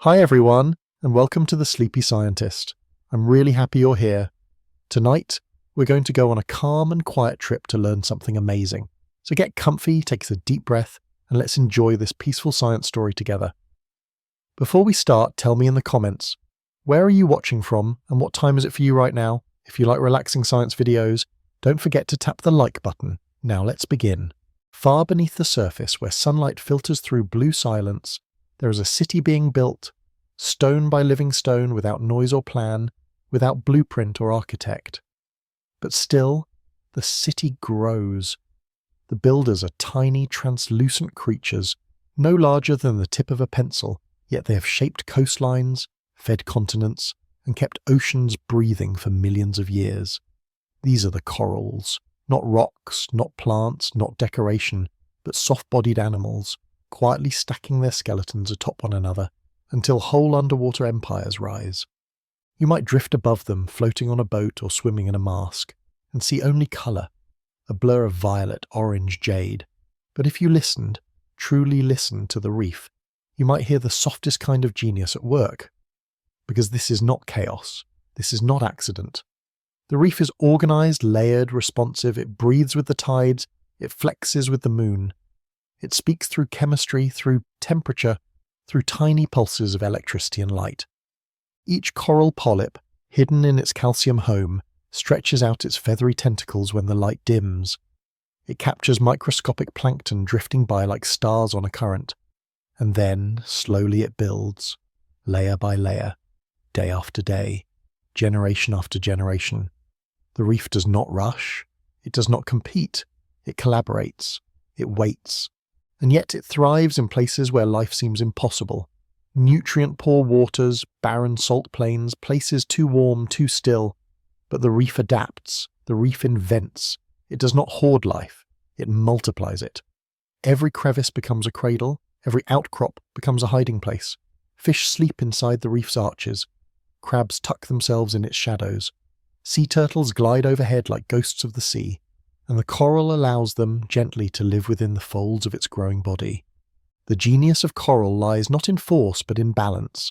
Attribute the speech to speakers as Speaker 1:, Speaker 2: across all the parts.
Speaker 1: Hi everyone, and welcome to The Sleepy Scientist. I'm really happy you're here. Tonight, we're going to go on a calm and quiet trip to learn something amazing. So get comfy, take a deep breath, and let's enjoy this peaceful science story together. Before we start, tell me in the comments, where are you watching from and what time is it for you right now? If you like relaxing science videos, don't forget to tap the like button. Now let's begin. Far beneath the surface, where sunlight filters through blue silence, there is a city being built, stone by living stone, without noise or plan, without blueprint or architect. But still, the city grows. The builders are tiny, translucent creatures, no larger than the tip of a pencil, yet they have shaped coastlines, fed continents, and kept oceans breathing for millions of years. These are the corals, not rocks, not plants, not decoration, but soft-bodied animals, quietly stacking their skeletons atop one another until whole underwater empires rise. You might drift above them, floating on a boat or swimming in a mask, and see only colour, a blur of violet, orange, jade. But if you listened, truly listened to the reef, you might hear the softest kind of genius at work. Because this is not chaos. This is not accident. The reef is organised, layered, responsive. It breathes with the tides. It flexes with the moon. It speaks through chemistry, through temperature, through tiny pulses of electricity and light. Each coral polyp, hidden in its calcium home, stretches out its feathery tentacles when the light dims. It captures microscopic plankton drifting by like stars on a current. And then, slowly it builds, layer by layer, day after day, generation after generation. The reef does not rush. It does not compete. It collaborates. It waits. And yet it thrives in places where life seems impossible. Nutrient-poor waters, barren salt plains, places too warm, too still. But the reef adapts. The reef invents. It does not hoard life. It multiplies it. Every crevice becomes a cradle. Every outcrop becomes a hiding place. Fish sleep inside the reef's arches. Crabs tuck themselves in its shadows. Sea turtles glide overhead like ghosts of the sea. And the coral allows them gently to live within the folds of its growing body. The genius of coral lies not in force but in balance.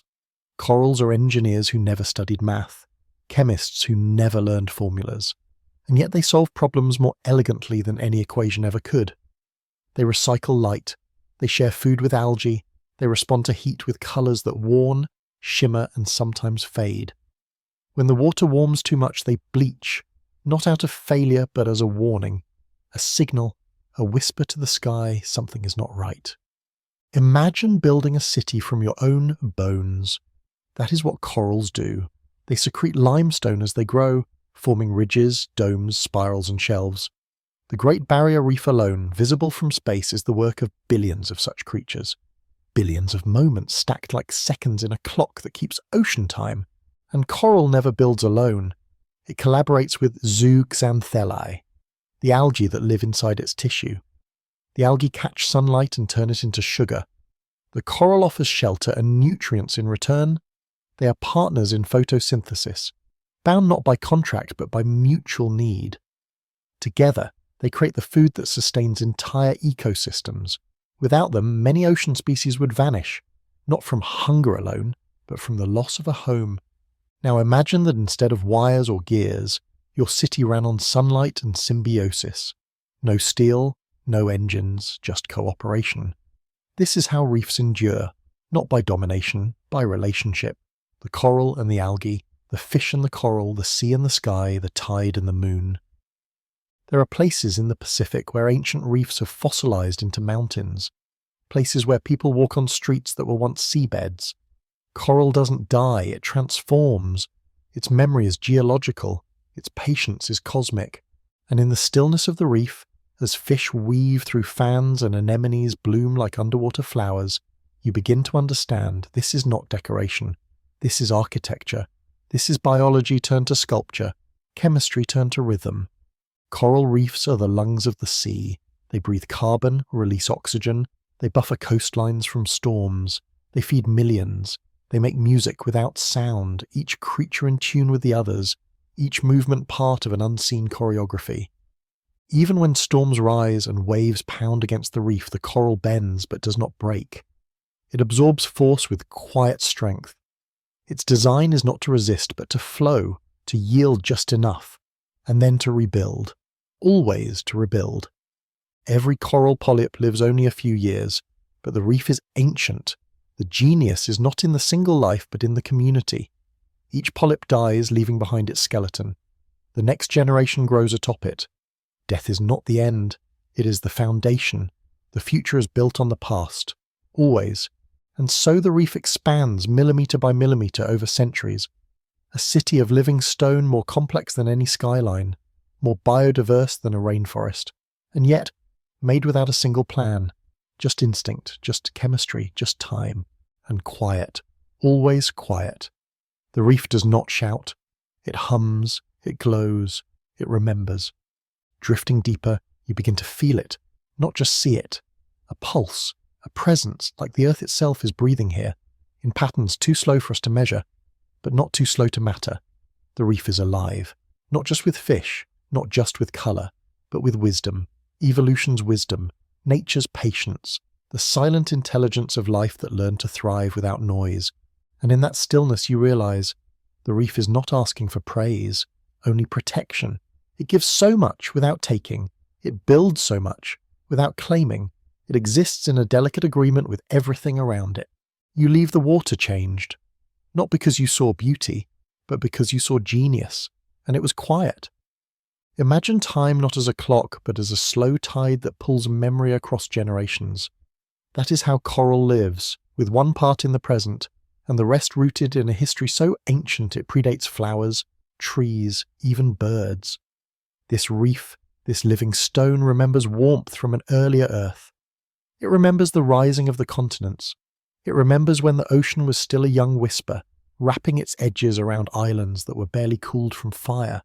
Speaker 1: Corals are engineers who never studied math, chemists who never learned formulas, and yet they solve problems more elegantly than any equation ever could. They recycle light, they share food with algae, they respond to heat with colours that warn, shimmer and sometimes fade. When the water warms too much, they bleach, not out of failure but as a warning, a signal, a whisper to the sky something is not right. Imagine building a city from your own bones. That is what corals do. They secrete limestone as they grow, forming ridges, domes, spirals and shelves. The Great Barrier Reef alone, visible from space, is the work of billions of such creatures. Billions of moments stacked like seconds in a clock that keeps ocean time. And coral never builds alone. It collaborates with zooxanthellae, the algae that live inside its tissue. The algae catch sunlight and turn it into sugar. The coral offers shelter and nutrients in return. They are partners in photosynthesis, bound not by contract but by mutual need. Together, they create the food that sustains entire ecosystems. Without them, many ocean species would vanish, not from hunger alone, but from the loss of a home. Now imagine that instead of wires or gears, your city ran on sunlight and symbiosis. No steel, no engines, just cooperation. This is how reefs endure, not by domination, by relationship. The coral and the algae, the fish and the coral, the sea and the sky, the tide and the moon. There are places in the Pacific where ancient reefs have fossilized into mountains, places where people walk on streets that were once seabeds. Coral doesn't die, it transforms. Its memory is geological, its patience is cosmic. And in the stillness of the reef, as fish weave through fans and anemones bloom like underwater flowers, you begin to understand this is not decoration. This is architecture. This is biology turned to sculpture, chemistry turned to rhythm. Coral reefs are the lungs of the sea. They breathe carbon, release oxygen. They buffer coastlines from storms. They feed millions. They make music without sound, each creature in tune with the others, each movement part of an unseen choreography. Even when storms rise and waves pound against the reef, the coral bends but does not break. It absorbs force with quiet strength. Its design is not to resist, but to flow, to yield just enough, and then to rebuild. Always to rebuild. Every coral polyp lives only a few years, but the reef is ancient. The genius is not in the single life, but in the community. Each polyp dies, leaving behind its skeleton. The next generation grows atop it. Death is not the end. It is the foundation. The future is built on the past. Always. And so the reef expands millimetre by millimetre over centuries. A city of living stone more complex than any skyline, more biodiverse than a rainforest, and yet made without a single plan. Just instinct, just chemistry, just time, and quiet. Always quiet. The reef does not shout. It hums, it glows, it remembers. Drifting deeper, you begin to feel it, not just see it. A pulse, a presence, like the earth itself is breathing here, in patterns too slow for us to measure, but not too slow to matter. The reef is alive, not just with fish, not just with colour, but with wisdom, evolution's wisdom, nature's patience, the silent intelligence of life that learned to thrive without noise. And in that stillness you realise the reef is not asking for praise, only protection. It gives so much without taking. It builds so much without claiming. It exists in a delicate agreement with everything around it. You leave the water changed, not because you saw beauty, but because you saw genius, and it was quiet. Imagine time not as a clock, but as a slow tide that pulls memory across generations. That is how coral lives, with one part in the present, and the rest rooted in a history so ancient it predates flowers, trees, even birds. This reef, this living stone remembers warmth from an earlier earth. It remembers the rising of the continents. It remembers when the ocean was still a young whisper, wrapping its edges around islands that were barely cooled from fire.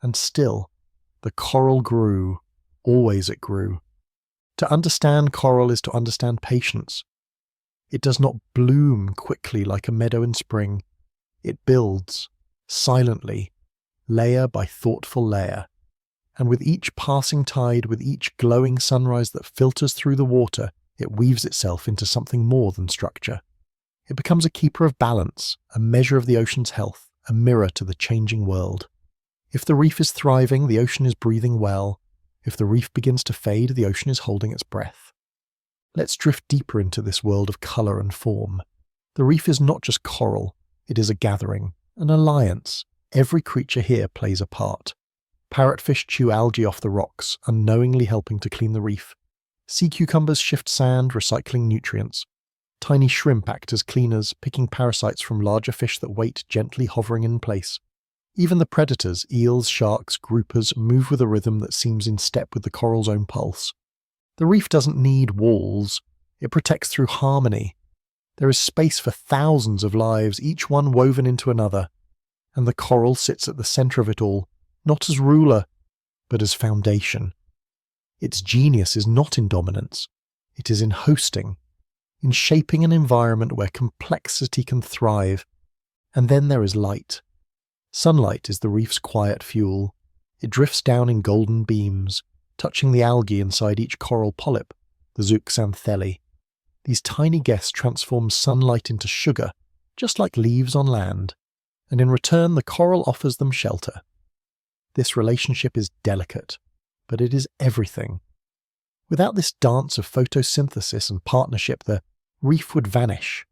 Speaker 1: And still, the coral grew. Always it grew. To understand coral is to understand patience. It does not bloom quickly like a meadow in spring. It builds, silently, layer by thoughtful layer. And with each passing tide, with each glowing sunrise that filters through the water, it weaves itself into something more than structure. It becomes a keeper of balance, a measure of the ocean's health, a mirror to the changing world. If the reef is thriving, the ocean is breathing well. If the reef begins to fade, the ocean is holding its breath. Let's drift deeper into this world of colour and form. The reef is not just coral, it is a gathering, an alliance. Every creature here plays a part. Parrotfish chew algae off the rocks, unknowingly helping to clean the reef. Sea cucumbers shift sand, recycling nutrients. Tiny shrimp act as cleaners, picking parasites from larger fish that wait, gently hovering in place. Even the predators, eels, sharks, groupers, move with a rhythm that seems in step with the coral's own pulse. The reef doesn't need walls. It protects through harmony. There is space for thousands of lives, each one woven into another. And the coral sits at the centre of it all, not as ruler, but as foundation. Its genius is not in dominance. It is in hosting, in shaping an environment where complexity can thrive. And then there is light. Sunlight is the reef's quiet fuel. It drifts down in golden beams, touching the algae inside each coral polyp, the zooxanthellae. These tiny guests transform sunlight into sugar, just like leaves on land, and in return the coral offers them shelter. This relationship is delicate, but it is everything. Without this dance of photosynthesis and partnership, the reef would vanish.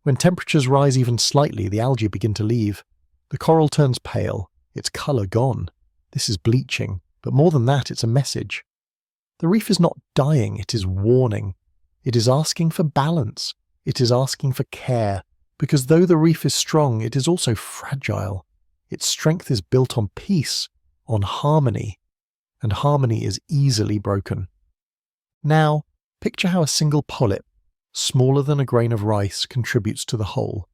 Speaker 1: When temperatures rise even slightly, the algae begin to leave. The coral turns pale, its colour gone. This is bleaching, but more than that, it's a message. The reef is not dying, it is warning. It is asking for balance. It is asking for care, because though the reef is strong, it is also fragile. Its strength is built on peace, on harmony, and harmony is easily broken. Now, picture how a single polyp, smaller than a grain of rice, contributes to the whole.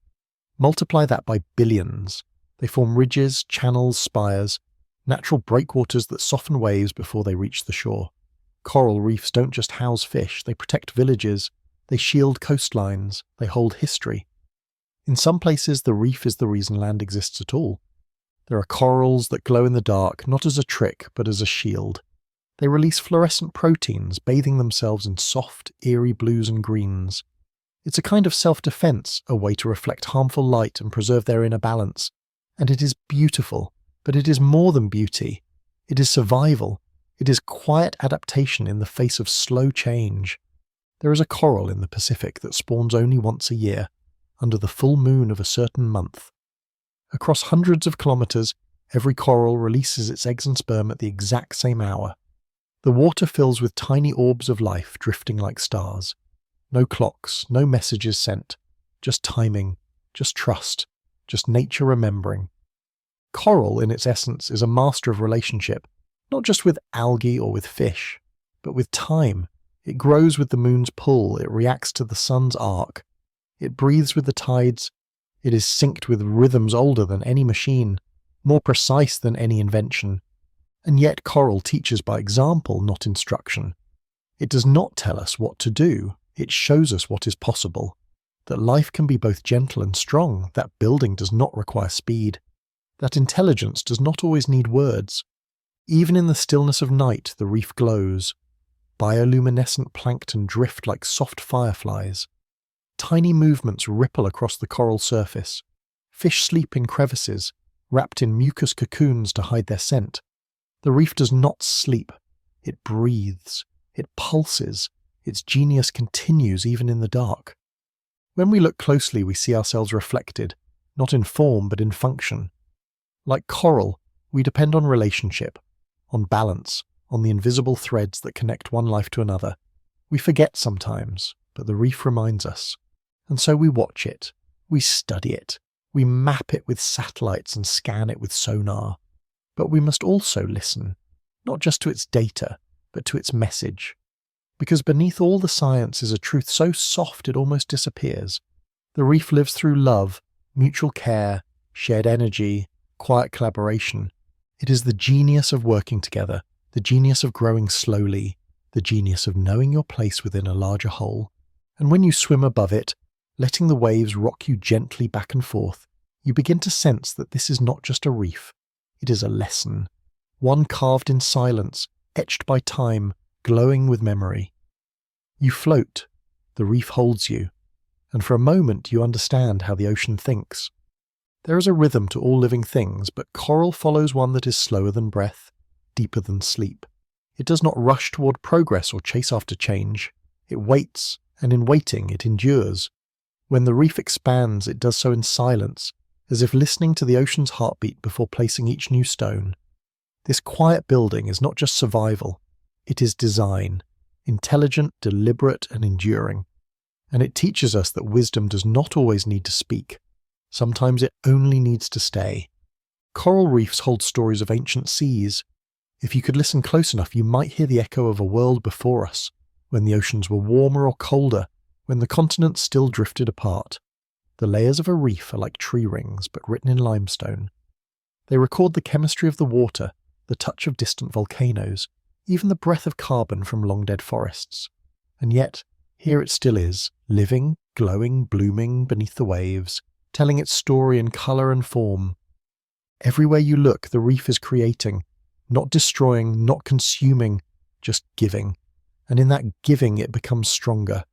Speaker 1: Multiply that by billions. They form ridges, channels, spires, natural breakwaters that soften waves before they reach the shore. Coral reefs don't just house fish, they protect villages, they shield coastlines, they hold history. In some places, the reef is the reason land exists at all. There are corals that glow in the dark, not as a trick, but as a shield. They release fluorescent proteins, bathing themselves in soft, eerie blues and greens. It's a kind of self-defense, a way to reflect harmful light and preserve their inner balance. And it is beautiful, but it is more than beauty. It is survival. It is quiet adaptation in the face of slow change. There is a coral in the Pacific that spawns only once a year, under the full moon of a certain month. Across hundreds of kilometers, every coral releases its eggs and sperm at the exact same hour. The water fills with tiny orbs of life drifting like stars. No clocks, no messages sent. Just timing, just trust, just nature remembering. Coral, in its essence, is a master of relationship, not just with algae or with fish, but with time. It grows with the moon's pull, it reacts to the sun's arc. It breathes with the tides. It is synced with rhythms older than any machine, more precise than any invention. And yet coral teaches by example, not instruction. It does not tell us what to do, it shows us what is possible. That life can be both gentle and strong, that building does not require speed. That intelligence does not always need words. Even in the stillness of night, the reef glows. Bioluminescent plankton drift like soft fireflies. Tiny movements ripple across the coral surface. Fish sleep in crevices, wrapped in mucus cocoons to hide their scent. The reef does not sleep. It breathes. It pulses. Its genius continues even in the dark. When we look closely, we see ourselves reflected, not in form but in function. Like coral, we depend on relationship, on balance, on the invisible threads that connect one life to another. We forget sometimes, but the reef reminds us. And so we watch it, we study it, we map it with satellites and scan it with sonar. But we must also listen, not just to its data, but to its message. Because beneath all the science is a truth so soft it almost disappears. The reef lives through love, mutual care, shared energy, quiet collaboration. It is the genius of working together, the genius of growing slowly, the genius of knowing your place within a larger whole. And when you swim above it, letting the waves rock you gently back and forth, you begin to sense that this is not just a reef. It is a lesson, one carved in silence, etched by time, glowing with memory. You float, the reef holds you, and for a moment you understand how the ocean thinks. There is a rhythm to all living things, but coral follows one that is slower than breath, deeper than sleep. It does not rush toward progress or chase after change. It waits, and in waiting it endures. When the reef expands, it does so in silence, as if listening to the ocean's heartbeat before placing each new stone. This quiet building is not just survival, it is design, intelligent, deliberate, and enduring. And it teaches us that wisdom does not always need to speak. Sometimes it only needs to stay. Coral reefs hold stories of ancient seas. If you could listen close enough, you might hear the echo of a world before us, when the oceans were warmer or colder, when the continents still drifted apart. The layers of a reef are like tree rings, but written in limestone. They record the chemistry of the water, the touch of distant volcanoes, even the breath of carbon from long-dead forests. And yet, here it still is, living, glowing, blooming beneath the waves, telling its story in colour and form. Everywhere you look, the reef is creating, not destroying, not consuming, just giving. And in that giving it becomes stronger.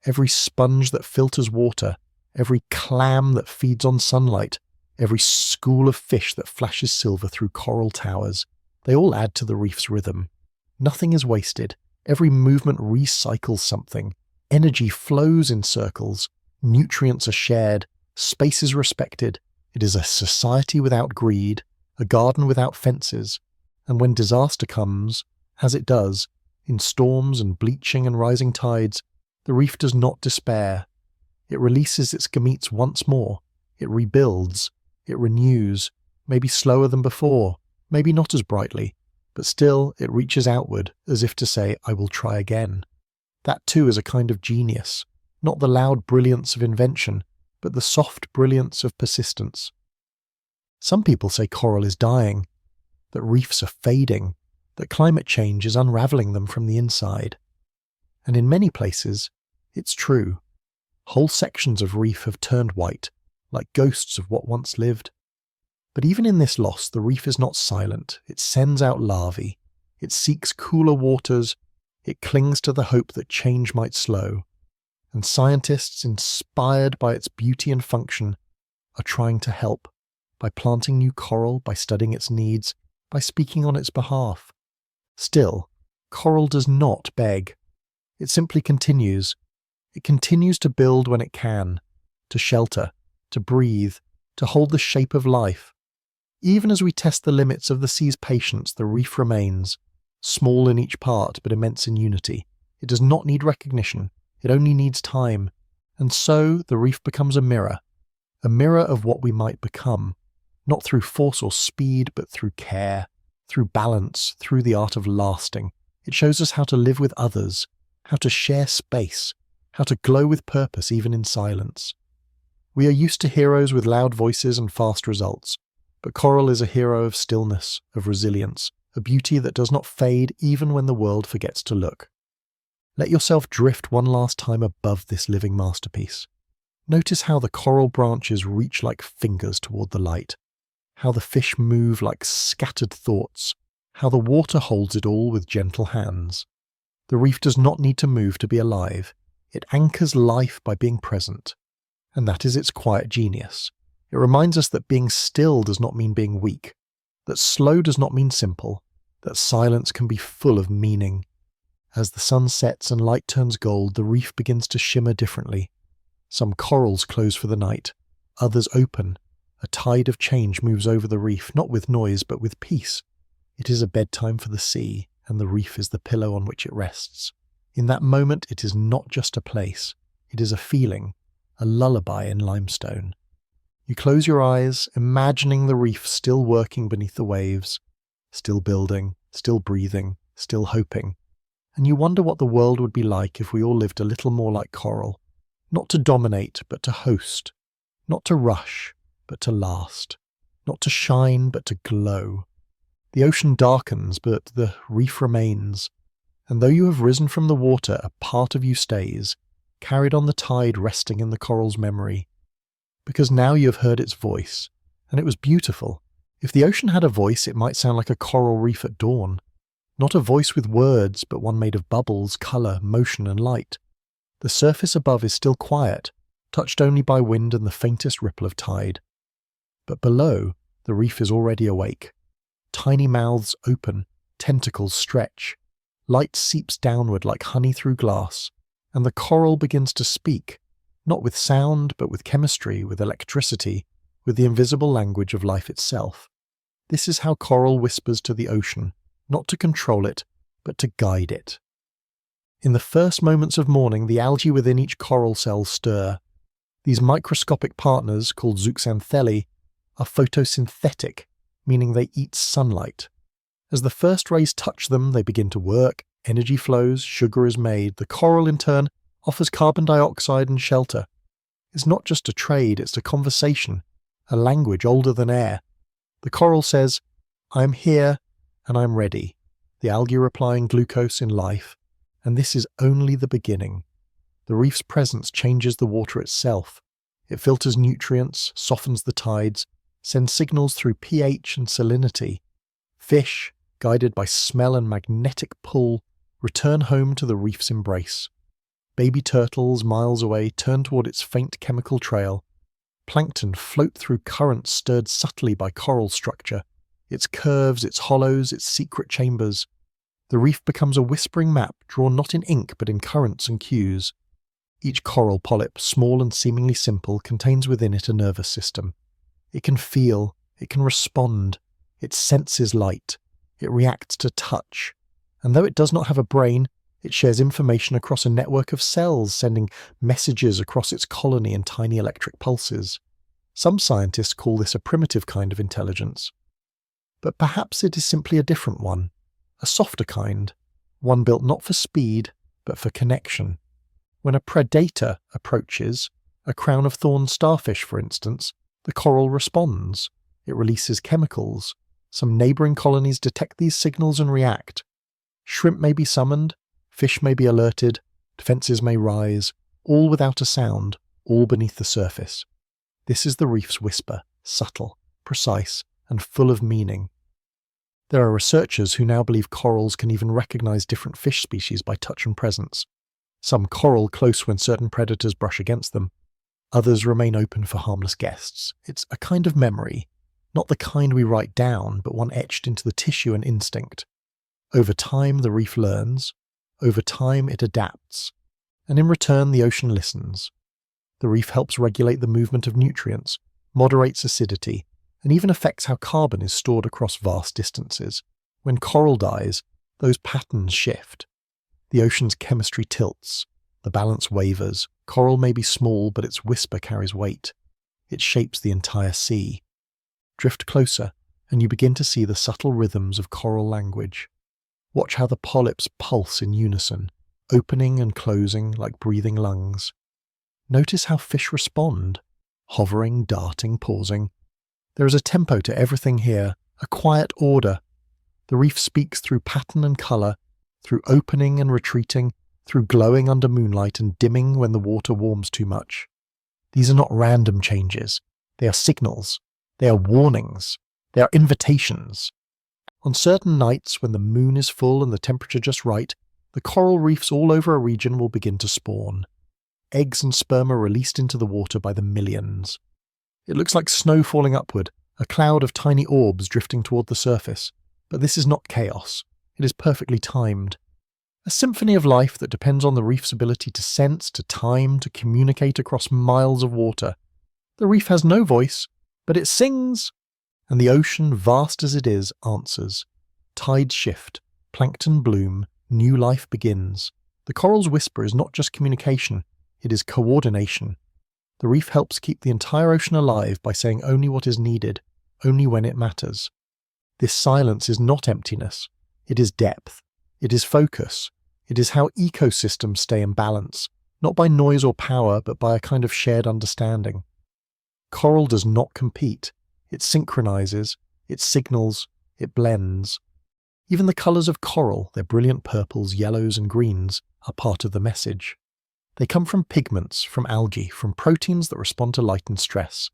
Speaker 1: Every sponge that filters water, every clam that feeds on sunlight, every school of fish that flashes silver through coral towers, they all add to the reef's rhythm. Nothing is wasted. Every movement recycles something. Energy flows in circles. Nutrients are shared. Space is respected. It is a society without greed, a garden without fences. And when disaster comes, as it does, in storms and bleaching and rising tides, the reef does not despair. It releases its gametes once more. It rebuilds. It renews, maybe slower than before, maybe not as brightly, but still it reaches outward as if to say, I will try again. That too is a kind of genius, not the loud brilliance of invention, but the soft brilliance of persistence. Some people say coral is dying, that reefs are fading, that climate change is unravelling them from the inside. And in many places, it's true. Whole sections of reef have turned white, like ghosts of what once lived. But even in this loss, the reef is not silent. It sends out larvae. It seeks cooler waters. It clings to the hope that change might slow. and scientists, inspired by its beauty and function, are trying to help by planting new coral, by studying its needs, by speaking on its behalf. Still, coral does not beg. It simply continues. It continues to build when it can, to shelter, to breathe, to hold the shape of life. Even as we test the limits of the sea's patience, the reef remains, small in each part but immense in unity. It does not need recognition, it only needs time. And so the reef becomes a mirror of what we might become, not through force or speed, but through care, through balance, through the art of lasting. It shows us how to live with others, how to share space, how to glow with purpose even in silence. We are used to heroes with loud voices and fast results, but coral is a hero of stillness, of resilience, a beauty that does not fade even when the world forgets to look. Let yourself drift one last time above this living masterpiece. Notice how the coral branches reach like fingers toward the light, how the fish move like scattered thoughts, how the water holds it all with gentle hands. The reef does not need to move to be alive. It anchors life by being present. And that is its quiet genius. It reminds us that being still does not mean being weak, that slow does not mean simple, that silence can be full of meaning. As the sun sets and light turns gold, the reef begins to shimmer differently. Some corals close for the night, others open. A tide of change moves over the reef, not with noise, but with peace. It is a bedtime for the sea, and the reef is the pillow on which it rests. In that moment, it is not just a place. It is a feeling, a lullaby in limestone. You close your eyes, imagining the reef still working beneath the waves, still building, still breathing, still hoping. And you wonder what the world would be like if we all lived a little more like coral. Not to dominate, but to host. Not to rush, but to last. Not to shine, but to glow. The ocean darkens, but the reef remains. And though you have risen from the water, a part of you stays, carried on the tide resting in the coral's memory. Because now you have heard its voice, and it was beautiful. If the ocean had a voice, it might sound like a coral reef at dawn. Not a voice with words, but one made of bubbles, colour, motion and light. The surface above is still quiet, touched only by wind and the faintest ripple of tide. But below, the reef is already awake. Tiny mouths open, tentacles stretch. Light seeps downward like honey through glass, and the coral begins to speak, not with sound, but with chemistry, with electricity, with the invisible language of life itself. This is how coral whispers to the ocean, not to control it, but to guide it. In the first moments of morning, the algae within each coral cell stir. These microscopic partners, called zooxanthellae, are photosynthetic, meaning they eat sunlight. As the first rays touch them, they begin to work, energy flows, sugar is made. The coral, in turn, offers carbon dioxide and shelter. It's not just a trade, it's a conversation, a language older than air. The coral says, "I am here and I am ready," the algae replying glucose in life, and this is only the beginning. The reef's presence changes the water itself. It filters nutrients, softens the tides, sends signals through pH and salinity. Fish, guided by smell and magnetic pull, return home to the reef's embrace. Baby turtles, miles away, turn toward its faint chemical trail. Plankton float through currents stirred subtly by coral structure, its curves, its hollows, its secret chambers. The reef becomes a whispering map drawn not in ink but in currents and cues. Each coral polyp, small and seemingly simple, contains within it a nervous system. It can feel, it can respond, it senses light, it reacts to touch. And though it does not have a brain, it shares information across a network of cells, sending messages across its colony in tiny electric pulses. Some scientists call this a primitive kind of intelligence. But perhaps it is simply a different one, a softer kind, one built not for speed, but for connection. When a predator approaches, a crown of thorns starfish for instance, the coral responds. It releases chemicals. Some neighbouring colonies detect these signals and react. Shrimp may be summoned, fish may be alerted, defences may rise, all without a sound, all beneath the surface. This is the reef's whisper, subtle, precise, and full of meaning. There are researchers who now believe corals can even recognise different fish species by touch and presence. Some coral close when certain predators brush against them. Others remain open for harmless guests. It's a kind of memory, not the kind we write down, but one etched into the tissue and instinct. Over time, the reef learns. Over time, it adapts. And in return, the ocean listens. The reef helps regulate the movement of nutrients, moderates acidity, and even affects how carbon is stored across vast distances. When coral dies, those patterns shift. The ocean's chemistry tilts. The balance wavers. Coral may be small, but its whisper carries weight. It shapes the entire sea. Drift closer, and you begin to see the subtle rhythms of coral language. Watch how the polyps pulse in unison, opening and closing like breathing lungs. Notice how fish respond, hovering, darting, pausing. There is a tempo to everything here, a quiet order. The reef speaks through pattern and colour, through opening and retreating, through glowing under moonlight and dimming when the water warms too much. These are not random changes. They are signals. They are warnings. They are invitations. On certain nights, when the moon is full and the temperature just right, the coral reefs all over a region will begin to spawn. Eggs and sperm are released into the water by the millions. It looks like snow falling upward, a cloud of tiny orbs drifting toward the surface. But this is not chaos. It is perfectly timed. A symphony of life that depends on the reef's ability to sense, to time, to communicate across miles of water. The reef has no voice, but it sings. And the ocean, vast as it is, answers. Tides shift, plankton bloom, new life begins. The coral's whisper is not just communication, it is coordination. The reef helps keep the entire ocean alive by saying only what is needed, only when it matters. This silence is not emptiness. It is depth. It is focus. It is how ecosystems stay in balance, not by noise or power, but by a kind of shared understanding. Coral does not compete. It synchronizes, it signals, it blends. Even the colours of coral, their brilliant purples, yellows and greens, are part of the message. They come from pigments, from algae, from proteins that respond to light and stress.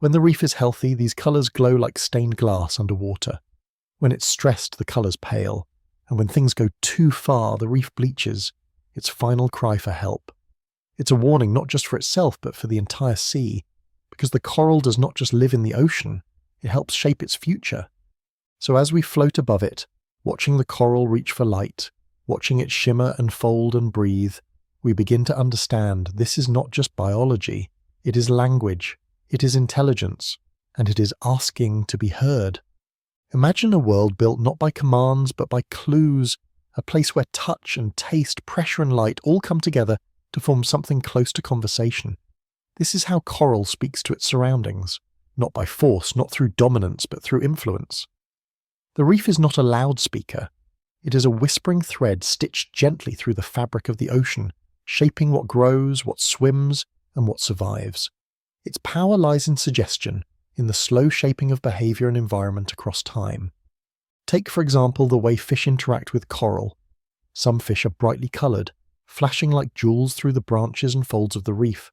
Speaker 1: When the reef is healthy, these colours glow like stained glass underwater. When it's stressed, the colours pale. And when things go too far, the reef bleaches, its final cry for help. It's a warning not just for itself, but for the entire sea, because the coral does not just live in the ocean, it helps shape its future. So as we float above it, watching the coral reach for light, watching it shimmer and fold and breathe, we begin to understand this is not just biology, it is language, it is intelligence, and it is asking to be heard. Imagine a world built not by commands but by clues, a place where touch and taste, pressure and light all come together to form something close to conversation. This is how coral speaks to its surroundings, not by force, not through dominance, but through influence. The reef is not a loudspeaker. It is a whispering thread stitched gently through the fabric of the ocean, shaping what grows, what swims, and what survives. Its power lies in suggestion, in the slow shaping of behaviour and environment across time. Take, for example, the way fish interact with coral. Some fish are brightly coloured, flashing like jewels through the branches and folds of the reef.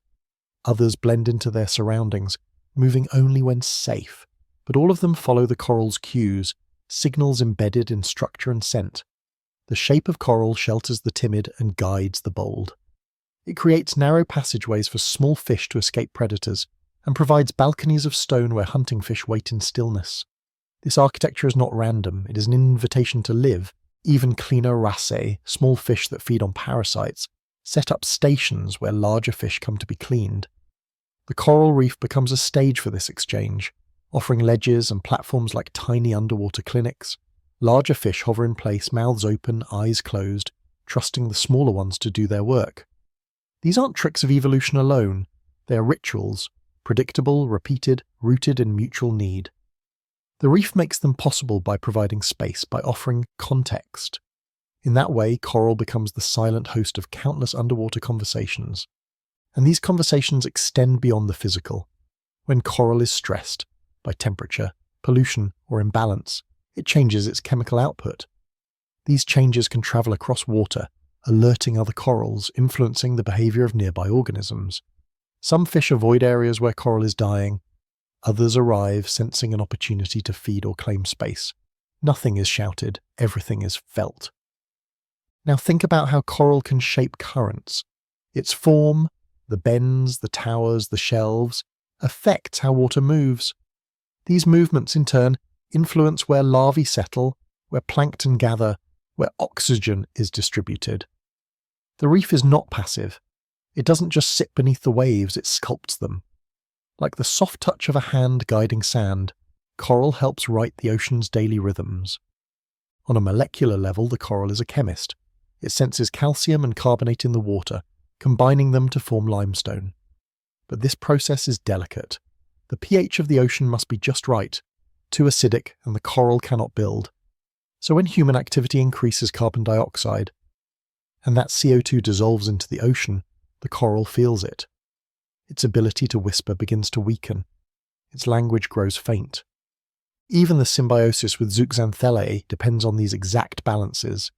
Speaker 1: Others blend into their surroundings, moving only when safe, but all of them follow the coral's cues, signals embedded in structure and scent. The shape of coral shelters the timid and guides the bold. It creates narrow passageways for small fish to escape predators, and provides balconies of stone where hunting fish wait in stillness. This architecture is not random, it is an invitation to live. Even cleaner raceae, small fish that feed on parasites, set up stations where larger fish come to be cleaned. The coral reef becomes a stage for this exchange, offering ledges and platforms like tiny underwater clinics. Larger fish hover in place, mouths open, eyes closed, trusting the smaller ones to do their work. These aren't tricks of evolution alone, they are rituals, predictable, repeated, rooted in mutual need. The reef makes them possible by providing space, by offering context. In that way, coral becomes the silent host of countless underwater conversations. And these conversations extend beyond the physical. When coral is stressed, by temperature, pollution, or imbalance, it changes its chemical output. These changes can travel across water, alerting other corals, influencing the behaviour of nearby organisms. Some fish avoid areas where coral is dying. Others arrive, sensing an opportunity to feed or claim space. Nothing is shouted, everything is felt. Now think about how coral can shape currents. Its form, the bends, the towers, the shelves, affects how water moves. These movements, in turn, influence where larvae settle, where plankton gather, where oxygen is distributed. The reef is not passive. It doesn't just sit beneath the waves, it sculpts them. Like the soft touch of a hand guiding sand, coral helps write the ocean's daily rhythms. On a molecular level, the coral is a chemist. It senses calcium and carbonate in the water, combining them to form limestone. But this process is delicate. The pH of the ocean must be just right, too acidic and the coral cannot build. So when human activity increases carbon dioxide, and that CO2 dissolves into the ocean, the coral feels it. Its ability to whisper begins to weaken. Its language grows faint. Even the symbiosis with zooxanthellae depends on these exact balances.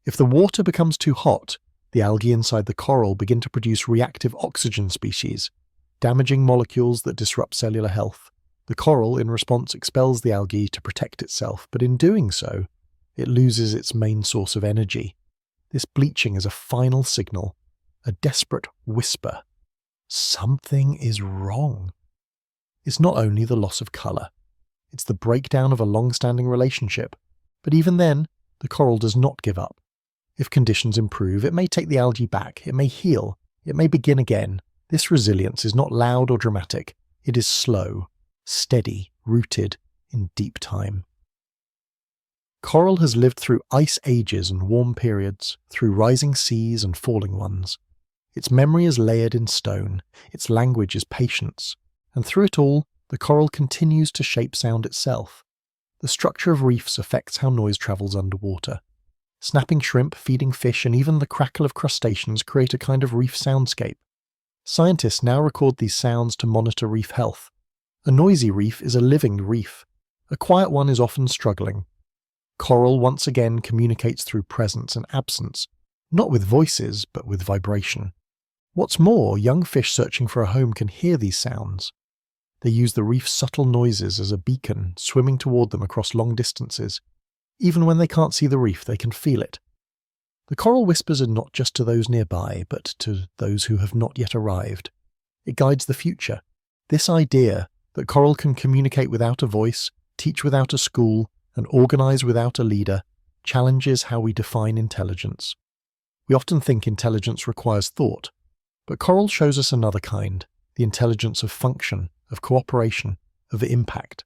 Speaker 1: If the water becomes too hot, the algae inside the coral begin to produce reactive oxygen species, damaging molecules that disrupt cellular health. The coral, in response, expels the algae to protect itself, but in doing so, it loses its main source of energy. This bleaching is a final signal, a desperate whisper. Something is wrong. It's not only the loss of colour, it's the breakdown of a long-standing relationship. But even then, the coral does not give up. If conditions improve, it may take the algae back, it may heal, it may begin again. This resilience is not loud or dramatic. It is slow, steady, rooted in deep time. Coral has lived through ice ages and warm periods, through rising seas and falling ones. Its memory is layered in stone, its language is patience, and through it all, the coral continues to shape sound itself. The structure of reefs affects how noise travels underwater. Snapping shrimp, feeding fish, and even the crackle of crustaceans create a kind of reef soundscape. Scientists now record these sounds to monitor reef health. A noisy reef is a living reef. A quiet one is often struggling. Coral once again communicates through presence and absence, not with voices, but with vibration. What's more, young fish searching for a home can hear these sounds. They use the reef's subtle noises as a beacon, swimming toward them across long distances. Even when they can't see the reef, they can feel it. The coral whispers are not just to those nearby, but to those who have not yet arrived. It guides the future. This idea that coral can communicate without a voice, teach without a school, and organize without a leader, challenges how we define intelligence. We often think intelligence requires thought, but coral shows us another kind, the intelligence of function, of cooperation, of impact.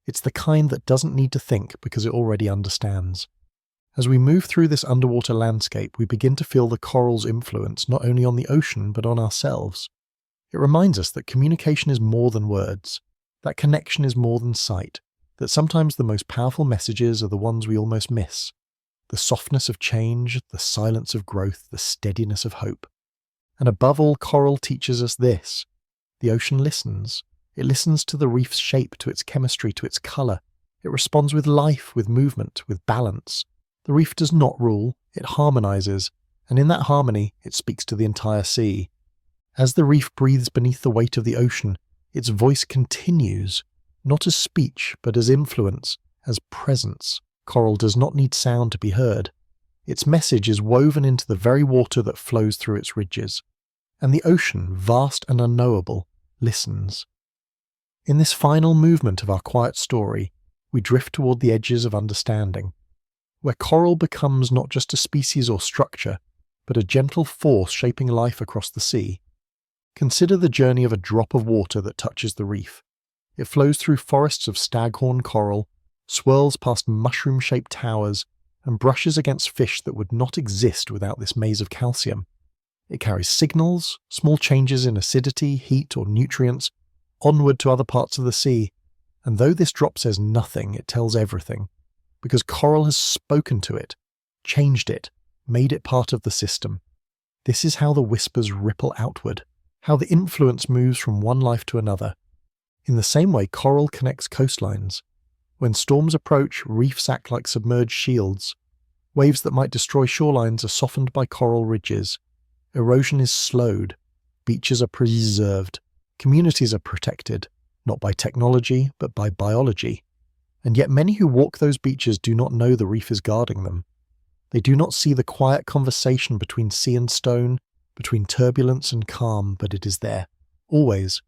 Speaker 1: It's the kind that doesn't need to think because it already understands. As we move through this underwater landscape, we begin to feel the coral's influence not only on the ocean but on ourselves. It reminds us that communication is more than words, that connection is more than sight, that sometimes the most powerful messages are the ones we almost miss. The softness of change, the silence of growth, the steadiness of hope. And above all, coral teaches us this. The ocean listens. It listens to the reef's shape, to its chemistry, to its colour. It responds with life, with movement, with balance. The reef does not rule, it harmonises, and in that harmony it speaks to the entire sea. As the reef breathes beneath the weight of the ocean, its voice continues, not as speech, but as influence, as presence. Coral does not need sound to be heard. Its message is woven into the very water that flows through its ridges. And the ocean, vast and unknowable, listens. In this final movement of our quiet story, we drift toward the edges of understanding, where coral becomes not just a species or structure, but a gentle force shaping life across the sea. Consider the journey of a drop of water that touches the reef. It flows through forests of staghorn coral, swirls past mushroom-shaped towers, and brushes against fish that would not exist without this maze of calcium. It carries signals, small changes in acidity, heat, or nutrients, onward to other parts of the sea, and though this drop says nothing, it tells everything, because coral has spoken to it, changed it, made it part of the system. This is how the whispers ripple outward, how the influence moves from one life to another. In the same way, coral connects coastlines. When storms approach, reefs act like submerged shields. Waves that might destroy shorelines are softened by coral ridges. Erosion is slowed. Beaches are preserved. Communities are protected, not by technology, but by biology. And yet many who walk those beaches do not know the reef is guarding them. They do not see the quiet conversation between sea and stone, between turbulence and calm, but it is there, always.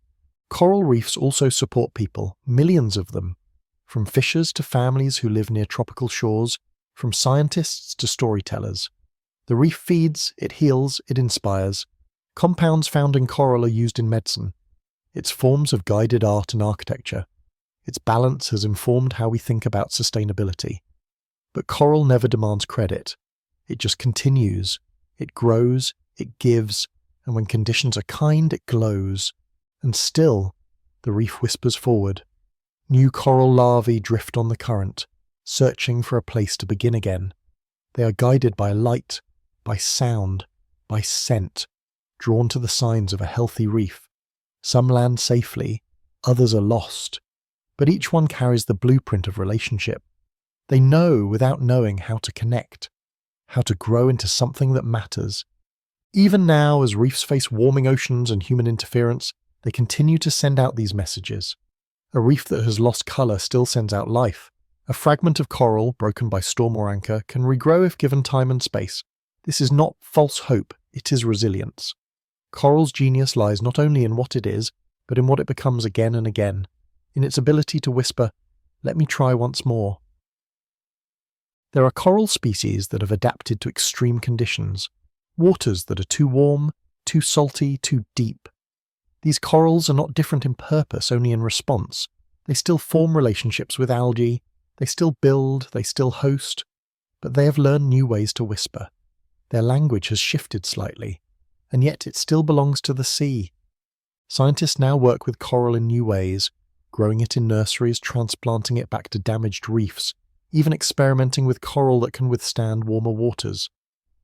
Speaker 1: Coral reefs also support people, millions of them, from fishers to families who live near tropical shores, from scientists to storytellers. The reef feeds, it heals, it inspires. Compounds found in coral are used in medicine. Its forms have guided art and architecture. Its balance has informed how we think about sustainability. But coral never demands credit. It just continues. It grows, it gives, and when conditions are kind, it glows. And still, the reef whispers forward. New coral larvae drift on the current, searching for a place to begin again. They are guided by light, by sound, by scent, drawn to the signs of a healthy reef. Some land safely, others are lost, but each one carries the blueprint of relationship. They know without knowing how to connect, how to grow into something that matters. Even now, as reefs face warming oceans and human interference, they continue to send out these messages. A reef that has lost colour still sends out life. A fragment of coral, broken by storm or anchor, can regrow if given time and space. This is not false hope, it is resilience. Coral's genius lies not only in what it is, but in what it becomes again and again, in its ability to whisper, "Let me try once more." There are coral species that have adapted to extreme conditions, waters that are too warm, too salty, too deep. These corals are not different in purpose, only in response. They still form relationships with algae, they still build, they still host, but they have learned new ways to whisper. Their language has shifted slightly, and yet it still belongs to the sea. Scientists now work with coral in new ways, growing it in nurseries, transplanting it back to damaged reefs, even experimenting with coral that can withstand warmer waters.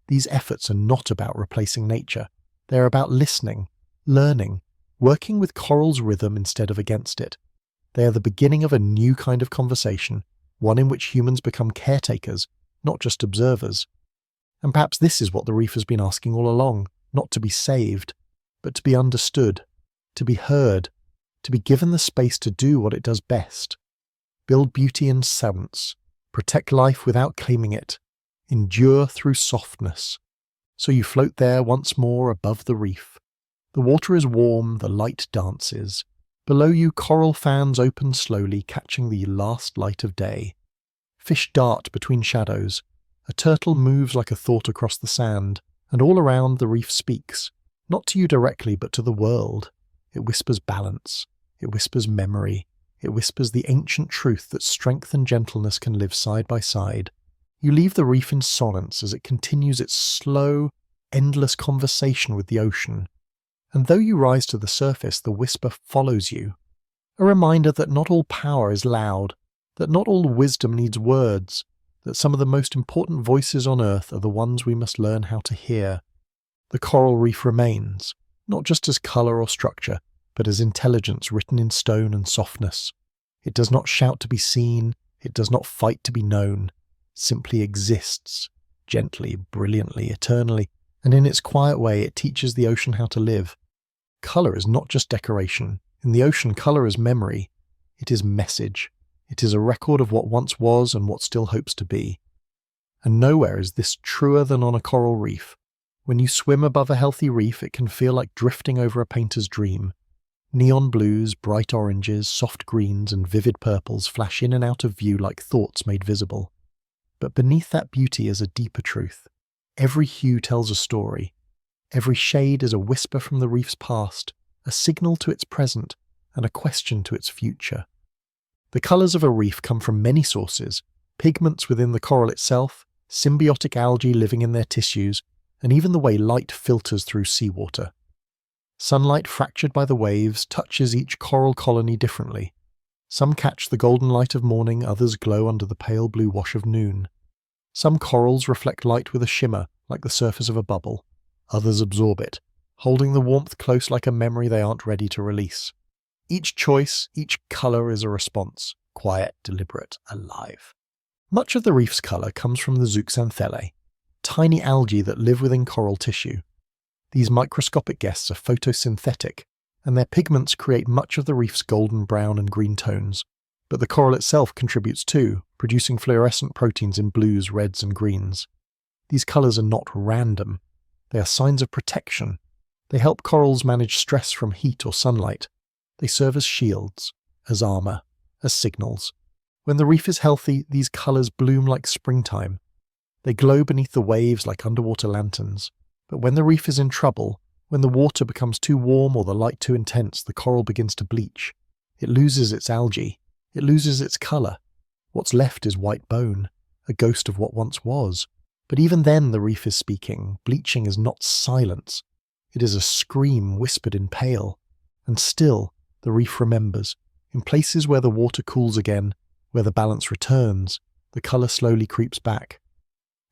Speaker 1: These efforts are not about replacing nature. They are about listening, learning, working with coral's rhythm instead of against it. They are the beginning of a new kind of conversation, one in which humans become caretakers, not just observers. And perhaps this is what the reef has been asking all along, not to be saved, but to be understood, to be heard, to be given the space to do what it does best. Build beauty in silence, protect life without claiming it, endure through softness. So you float there once more above the reef. The water is warm, the light dances. Below you, coral fans open slowly, catching the last light of day. Fish dart between shadows. A turtle moves like a thought across the sand, and all around the reef speaks, not to you directly, but to the world. It whispers balance. It whispers memory. It whispers the ancient truth that strength and gentleness can live side by side. You leave the reef in solace as it continues its slow, endless conversation with the ocean. And though you rise to the surface, the whisper follows you. A reminder that not all power is loud, that not all wisdom needs words, that some of the most important voices on earth are the ones we must learn how to hear. The coral reef remains, not just as colour or structure, but as intelligence written in stone and softness. It does not shout to be seen, it does not fight to be known, it simply exists, gently, brilliantly, eternally, and in its quiet way it teaches the ocean how to live. Colour is not just decoration. In the ocean, colour is memory. It is message. It is a record of what once was and what still hopes to be. And nowhere is this truer than on a coral reef. When you swim above a healthy reef, it can feel like drifting over a painter's dream. Neon blues, bright oranges, soft greens, and vivid purples flash in and out of view like thoughts made visible. But beneath that beauty is a deeper truth. Every hue tells a story. Every shade is a whisper from the reef's past, a signal to its present, and a question to its future. The colours of a reef come from many sources: pigments within the coral itself, symbiotic algae living in their tissues, and even the way light filters through seawater. Sunlight fractured by the waves touches each coral colony differently. Some catch the golden light of morning, others glow under the pale blue wash of noon. Some corals reflect light with a shimmer, like the surface of a bubble. Others absorb it, holding the warmth close like a memory they aren't ready to release. Each choice, each colour is a response, quiet, deliberate, alive. Much of the reef's colour comes from the zooxanthellae, tiny algae that live within coral tissue. These microscopic guests are photosynthetic, and their pigments create much of the reef's golden brown and green tones. But the coral itself contributes too, producing fluorescent proteins in blues, reds, and greens. These colours are not random. They are signs of protection. They help corals manage stress from heat or sunlight. They serve as shields, as armour, as signals. When the reef is healthy, these colours bloom like springtime. They glow beneath the waves like underwater lanterns. But when the reef is in trouble, when the water becomes too warm or the light too intense, the coral begins to bleach. It loses its algae. It loses its colour. What's left is white bone, a ghost of what once was. But even then the reef is speaking. Bleaching is not silence. It is a scream whispered in pale. And still, the reef remembers. In places where the water cools again, where the balance returns, the colour slowly creeps back.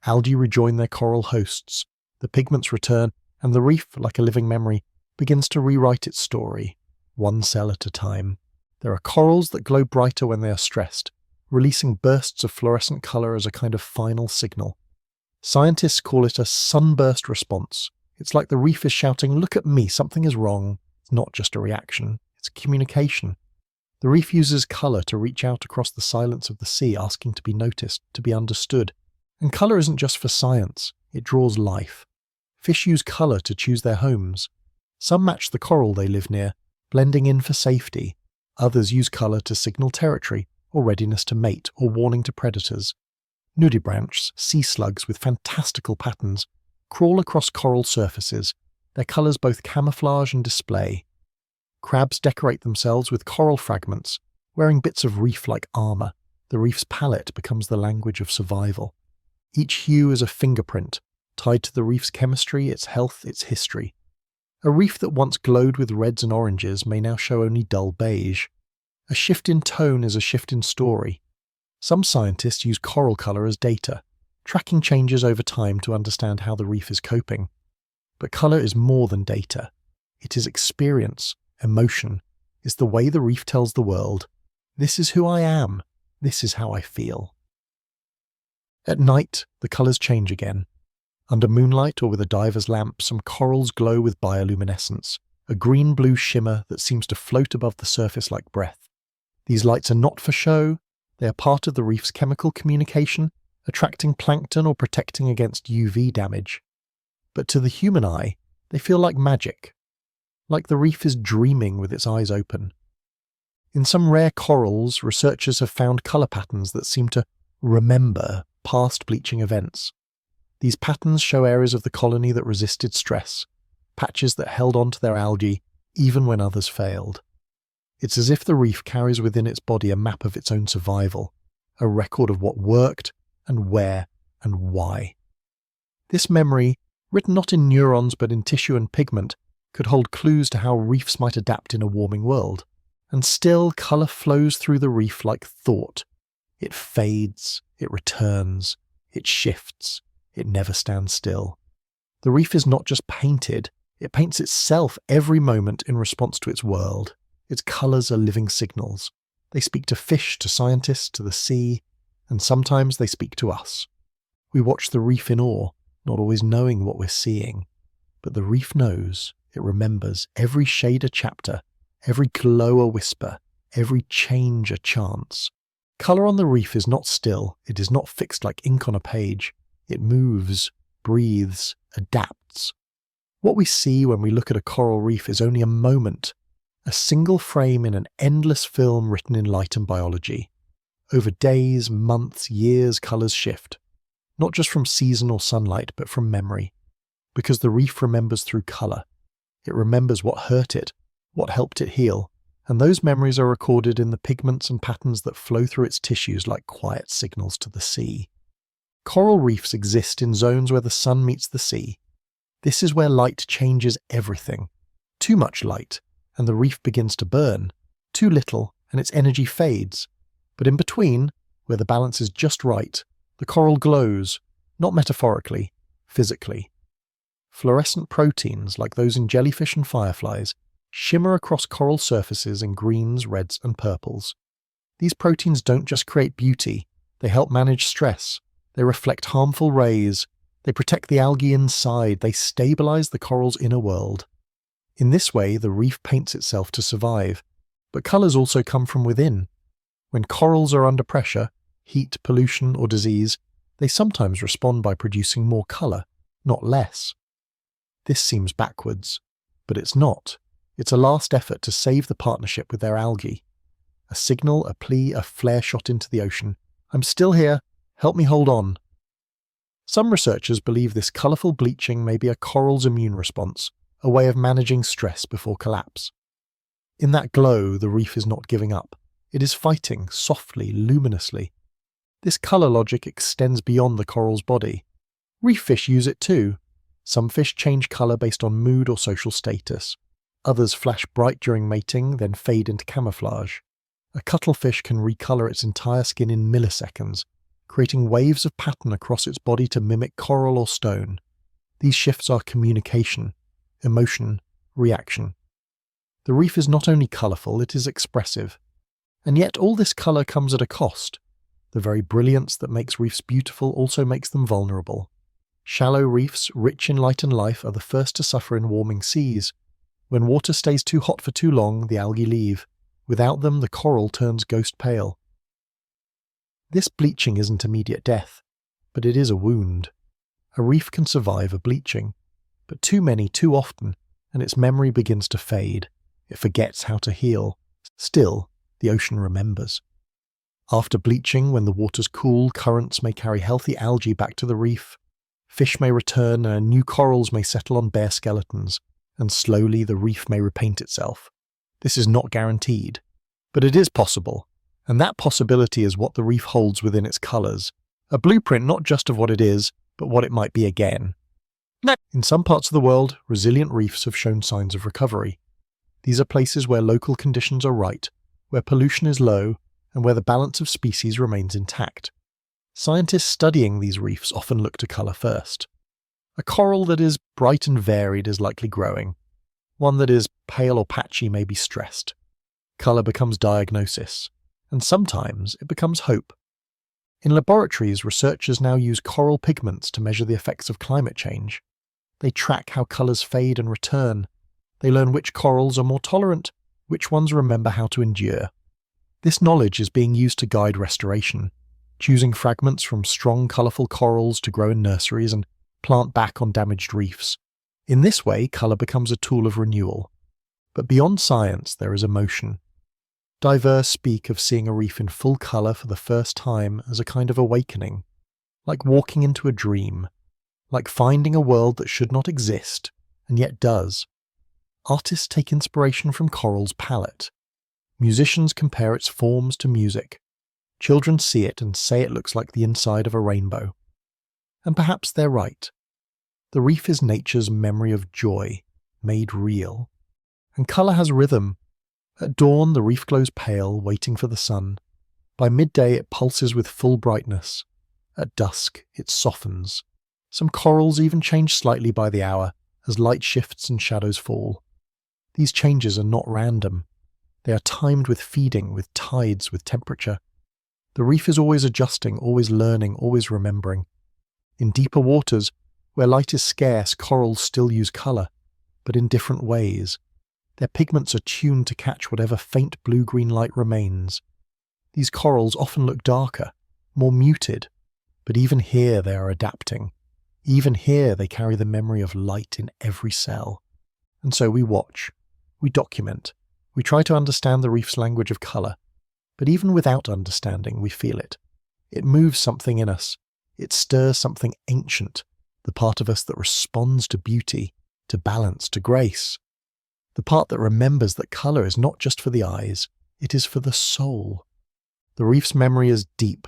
Speaker 1: Algae rejoin their coral hosts, the pigments return, and the reef, like a living memory, begins to rewrite its story, one cell at a time. There are corals that glow brighter when they are stressed, releasing bursts of fluorescent colour as a kind of final signal. Scientists call it a sunburst response. It's like the reef is shouting, "Look at me, something is wrong." It's not just a reaction, it's communication. The reef uses colour to reach out across the silence of the sea, asking to be noticed, to be understood. And colour isn't just for science, it draws life. Fish use colour to choose their homes. Some match the coral they live near, blending in for safety. Others use colour to signal territory, or readiness to mate, or warning to predators. Nudibranchs, sea slugs with fantastical patterns, crawl across coral surfaces, their colours both camouflage and display. Crabs decorate themselves with coral fragments, wearing bits of reef like armour. The reef's palette becomes the language of survival. Each hue is a fingerprint, tied to the reef's chemistry, its health, its history. A reef that once glowed with reds and oranges may now show only dull beige. A shift in tone is a shift in story. Some scientists use coral colour as data, tracking changes over time to understand how the reef is coping. But colour is more than data. It is experience, emotion. It's the way the reef tells the world, "This is who I am. This is how I feel." At night, the colours change again. Under moonlight or with a diver's lamp, some corals glow with bioluminescence, a green-blue shimmer that seems to float above the surface like breath. These lights are not for show, they are part of the reef's chemical communication, attracting plankton or protecting against UV damage. But to the human eye, they feel like magic, like the reef is dreaming with its eyes open. In some rare corals, researchers have found colour patterns that seem to remember past bleaching events. These patterns show areas of the colony that resisted stress, patches that held on to their algae even when others failed. It's as if the reef carries within its body a map of its own survival, a record of what worked and where and why. This memory, written not in neurons but in tissue and pigment, could hold clues to how reefs might adapt in a warming world. And still, colour flows through the reef like thought. It fades, it returns, it shifts, it never stands still. The reef is not just painted, it paints itself every moment in response to its world. Its colours are living signals. They speak to fish, to scientists, to the sea, and sometimes they speak to us. We watch the reef in awe, not always knowing what we're seeing. But the reef knows, it remembers, every shade a chapter, every glow a whisper, every change a chance. Colour on the reef is not still, it is not fixed like ink on a page. It moves, breathes, adapts. What we see when we look at a coral reef is only a moment, a single frame in an endless film written in light and biology. Over days, months, years, colours shift. Not just from season or sunlight, but from memory. Because the reef remembers through colour. It remembers what hurt it, what helped it heal, and those memories are recorded in the pigments and patterns that flow through its tissues like quiet signals to the sea. Coral reefs exist in zones where the sun meets the sea. This is where light changes everything. Too much light, and the reef begins to burn. Too little, and its energy fades. But in between, where the balance is just right, the coral glows, not metaphorically, physically. Fluorescent proteins, like those in jellyfish and fireflies, shimmer across coral surfaces in greens, reds, and purples. These proteins don't just create beauty, they help manage stress. They reflect harmful rays, they protect the algae inside, they stabilize the coral's inner world. In this way, the reef paints itself to survive, but colours also come from within. When corals are under pressure, heat, pollution, or disease, They sometimes respond by producing more colour, not less. This seems backwards, but it's not. It's a last effort to save the partnership with their algae. A signal, a plea, a flare shot into the ocean. I'm still here. Help me hold on. Some researchers believe this colourful bleaching may be a coral's immune response, a way of managing stress before collapse. In that glow, the reef is not giving up. It is fighting, softly, luminously. This colour logic extends beyond the coral's body. Reef fish use it too. Some fish change colour based on mood or social status. Others flash bright during mating, then fade into camouflage. A cuttlefish can recolour its entire skin in milliseconds, creating waves of pattern across its body to mimic coral or stone. These shifts are communication, emotion, reaction. The reef is not only colourful, it is expressive. And yet all this colour comes at a cost. The very brilliance that makes reefs beautiful also makes them vulnerable. Shallow reefs, rich in light and life, are the first to suffer in warming seas. When water stays too hot for too long, the algae leave. Without them, the coral turns ghost pale. This bleaching isn't immediate death, but it is a wound. A reef can survive a bleaching, but too many too often, and its memory begins to fade. It forgets how to heal. Still, the ocean remembers. After bleaching, when the waters cool, currents may carry healthy algae back to the reef. Fish may return and new corals may settle on bare skeletons, and slowly the reef may repaint itself. This is not guaranteed, but it is possible, and that possibility is what the reef holds within its colours, a blueprint not just of what it is, but what it might be again. In some parts of the world, resilient reefs have shown signs of recovery. These are places where local conditions are right, where pollution is low, and where the balance of species remains intact. Scientists studying these reefs often look to colour first. A coral that is bright and varied is likely growing. One that is pale or patchy may be stressed. Colour becomes diagnosis, and sometimes it becomes hope. In laboratories, researchers now use coral pigments to measure the effects of climate change. They track how colours fade and return. They learn which corals are more tolerant, which ones remember how to endure. This knowledge is being used to guide restoration, choosing fragments from strong, colourful corals to grow in nurseries and plant back on damaged reefs. In this way, colour becomes a tool of renewal. But beyond science, there is emotion. Divers speak of seeing a reef in full colour for the first time as a kind of awakening, like walking into a dream, like finding a world that should not exist, and yet does. Artists take inspiration from coral's palette. Musicians compare its forms to music. Children see it and say it looks like the inside of a rainbow. And perhaps they're right. The reef is nature's memory of joy, made real. And colour has rhythm. At dawn, the reef glows pale, waiting for the sun. By midday, it pulses with full brightness. At dusk, it softens. Some corals even change slightly by the hour, as light shifts and shadows fall. These changes are not random. They are timed with feeding, with tides, with temperature. The reef is always adjusting, always learning, always remembering. In deeper waters, where light is scarce, corals still use colour, but in different ways. Their pigments are tuned to catch whatever faint blue-green light remains. These corals often look darker, more muted, but even here they are adapting. Even here they carry the memory of light in every cell. And so we watch, we document, we try to understand the reef's language of colour, but even without understanding, we feel it. It moves something in us. It stirs something ancient, the part of us that responds to beauty, to balance, to grace. The part that remembers that colour is not just for the eyes, it is for the soul. The reef's memory is deep.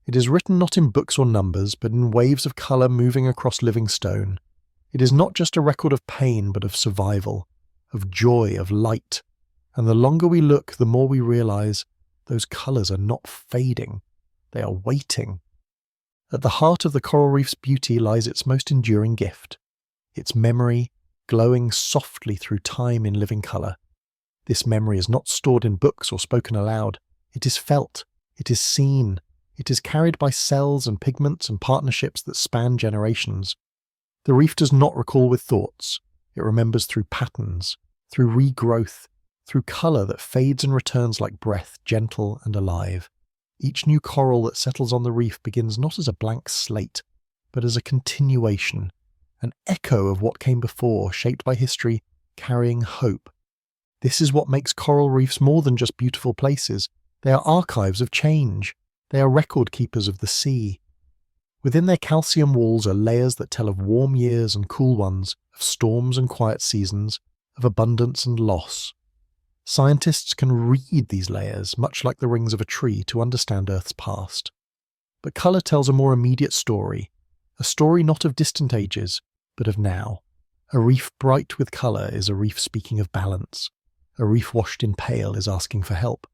Speaker 1: It is written not in books or numbers, but in waves of colour moving across living stone. It is not just a record of pain, but of survival, of joy, of light. And the longer we look, the more we realise those colours are not fading. They are waiting. At the heart of the coral reef's beauty lies its most enduring gift, its memory, glowing softly through time in living colour. This memory is not stored in books or spoken aloud. It is felt. It is seen. It is carried by cells and pigments and partnerships that span generations. The reef does not recall with thoughts. It remembers through patterns, through regrowth, through colour that fades and returns like breath, gentle and alive. Each new coral that settles on the reef begins not as a blank slate, but as a continuation, an echo of what came before, shaped by history, carrying hope. This is what makes coral reefs more than just beautiful places. They are archives of change. They are record keepers of the sea. Within their calcium walls are layers that tell of warm years and cool ones, of storms and quiet seasons, of abundance and loss. Scientists can read these layers, much like the rings of a tree, to understand Earth's past. But colour tells a more immediate story, a story not of distant ages, but of now. A reef bright with colour is a reef speaking of balance. A reef washed in pale is asking for help.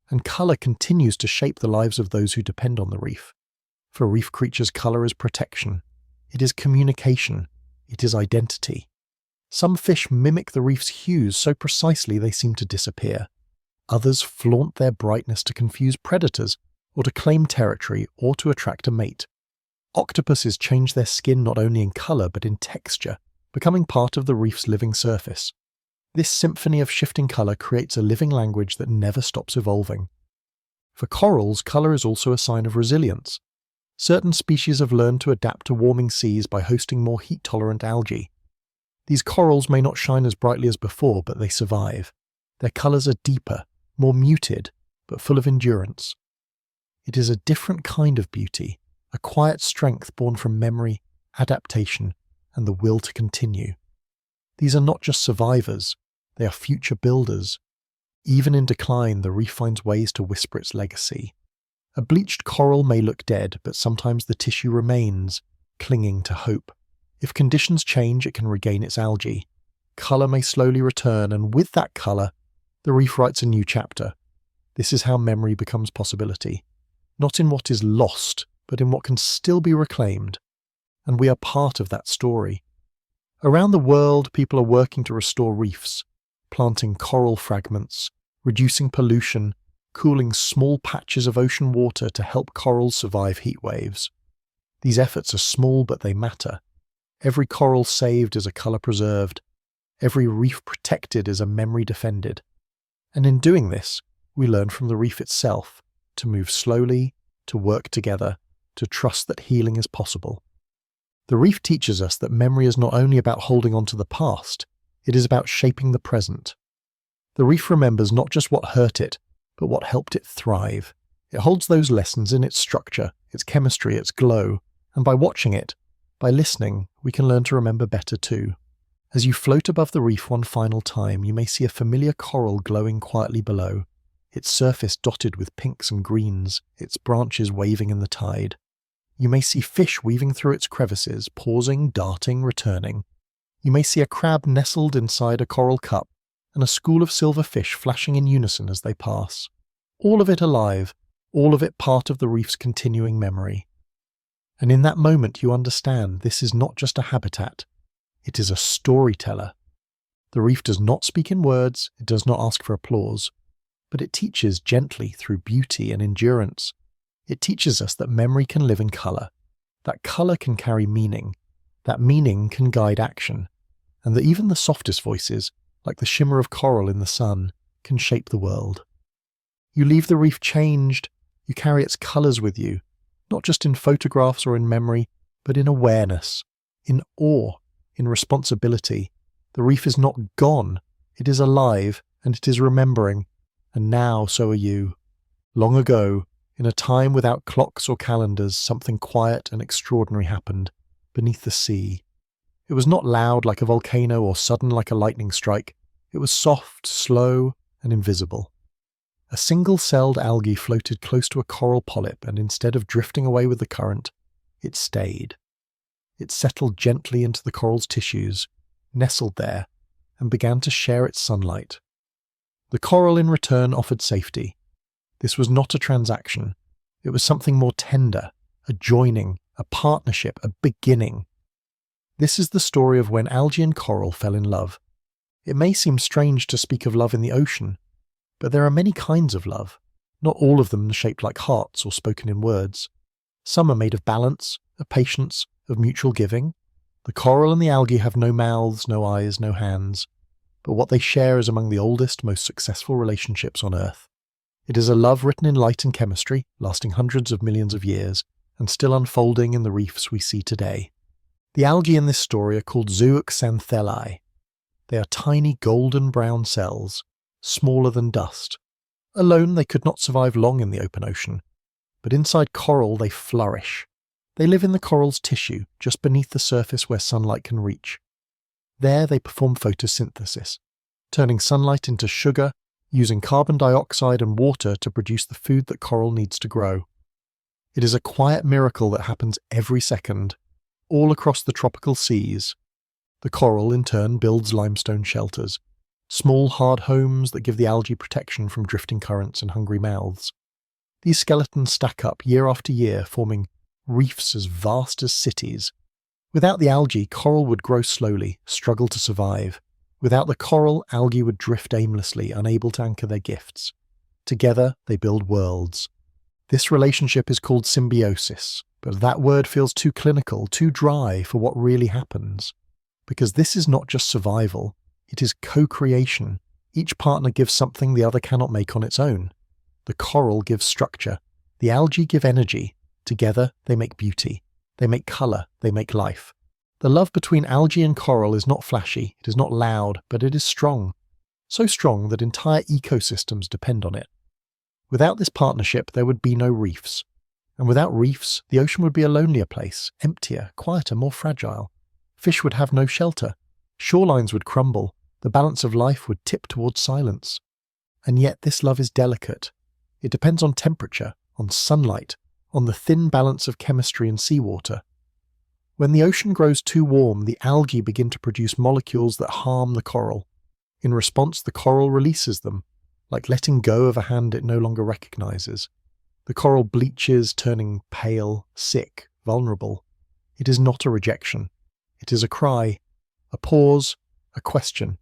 Speaker 1: And colour continues to shape the lives of those who depend on the reef. For reef creatures, colour is protection. It is communication. It is identity. Some fish mimic the reef's hues so precisely they seem to disappear. Others flaunt their brightness to confuse predators, or to claim territory, or to attract a mate. Octopuses change their skin not only in colour but in texture, becoming part of the reef's living surface. This symphony of shifting colour creates a living language that never stops evolving. For corals, colour is also a sign of resilience. Certain species have learned to adapt to warming seas by hosting more heat-tolerant algae. These corals may not shine as brightly as before, but they survive. Their colours are deeper, more muted, but full of endurance. It is a different kind of beauty, a quiet strength born from memory, adaptation, and the will to continue. These are not just survivors, they are future builders. Even in decline, the reef finds ways to whisper its legacy. A bleached coral may look dead, but sometimes the tissue remains, clinging to hope. If conditions change, it can regain its algae. Colour may slowly return, and with that colour, the reef writes a new chapter. This is how memory becomes possibility. Not in what is lost, but in what can still be reclaimed. And we are part of that story. Around the world, people are working to restore reefs, planting coral fragments, reducing pollution, cooling small patches of ocean water to help corals survive heat waves. These efforts are small, but they matter. Every coral saved is a colour preserved. Every reef protected is a memory defended. And in doing this, we learn from the reef itself to move slowly, to work together, to trust that healing is possible. The reef teaches us that memory is not only about holding on to the past, it is about shaping the present. The reef remembers not just what hurt it, but what helped it thrive. It holds those lessons in its structure, its chemistry, its glow, and by watching it, by listening, we can learn to remember better too. As you float above the reef one final time, you may see a familiar coral glowing quietly below, its surface dotted with pinks and greens, its branches waving in the tide. You may see fish weaving through its crevices, pausing, darting, returning. You may see a crab nestled inside a coral cup, and a school of silver fish flashing in unison as they pass. All of it alive, all of it part of the reef's continuing memory. And in that moment you understand this is not just a habitat, it is a storyteller. The reef does not speak in words, it does not ask for applause, but it teaches gently through beauty and endurance. It teaches us that memory can live in colour, that colour can carry meaning, that meaning can guide action, and that even the softest voices, like the shimmer of coral in the sun, can shape the world. You leave the reef changed, you carry its colours with you, not just in photographs or in memory, but in awareness, in awe, in responsibility. The reef is not gone, it is alive, and it is remembering, and now so are you. Long ago, in a time without clocks or calendars, something quiet and extraordinary happened, beneath the sea. It was not loud like a volcano or sudden like a lightning strike. It was soft, slow, and invisible. A single-celled algae floated close to a coral polyp, and instead of drifting away with the current, it stayed. It settled gently into the coral's tissues, nestled there, and began to share its sunlight. The coral in return offered safety. This was not a transaction. It was something more tender, a joining, a partnership, a beginning. This is the story of when algae and coral fell in love. It may seem strange to speak of love in the ocean, but there are many kinds of love, not all of them shaped like hearts or spoken in words. Some are made of balance, of patience, of mutual giving. The coral and the algae have no mouths, no eyes, no hands, but what they share is among the oldest, most successful relationships on Earth. It is a love written in light and chemistry, lasting hundreds of millions of years, and still unfolding in the reefs we see today. The algae in this story are called zooxanthellae. They are tiny golden brown cells, smaller than dust. Alone they could not survive long in the open ocean, but inside coral they flourish. They live in the coral's tissue, just beneath the surface where sunlight can reach. There they perform photosynthesis, turning sunlight into sugar, using carbon dioxide and water to produce the food that coral needs to grow. It is a quiet miracle that happens every second, all across the tropical seas. The coral, in turn, builds limestone shelters, small hard homes that give the algae protection from drifting currents and hungry mouths. These skeletons stack up year after year, forming reefs as vast as cities. Without the algae, coral would grow slowly, struggle to survive. Without the coral, algae would drift aimlessly, unable to anchor their gifts. Together, they build worlds. This relationship is called symbiosis, but that word feels too clinical, too dry for what really happens. Because this is not just survival, it is co-creation. Each partner gives something the other cannot make on its own. The coral gives structure. The algae give energy. Together, they make beauty. They make colour. They make life. The love between algae and coral is not flashy, it is not loud, but it is strong. So strong that entire ecosystems depend on it. Without this partnership, there would be no reefs. And without reefs, the ocean would be a lonelier place, emptier, quieter, more fragile. Fish would have no shelter. Shorelines would crumble. The balance of life would tip towards silence. And yet this love is delicate. It depends on temperature, on sunlight, on the thin balance of chemistry and seawater. When the ocean grows too warm, the algae begin to produce molecules that harm the coral. In response, the coral releases them, like letting go of a hand it no longer recognizes. The coral bleaches, turning pale, sick, vulnerable. It is not a rejection. It is a cry, a pause, a question.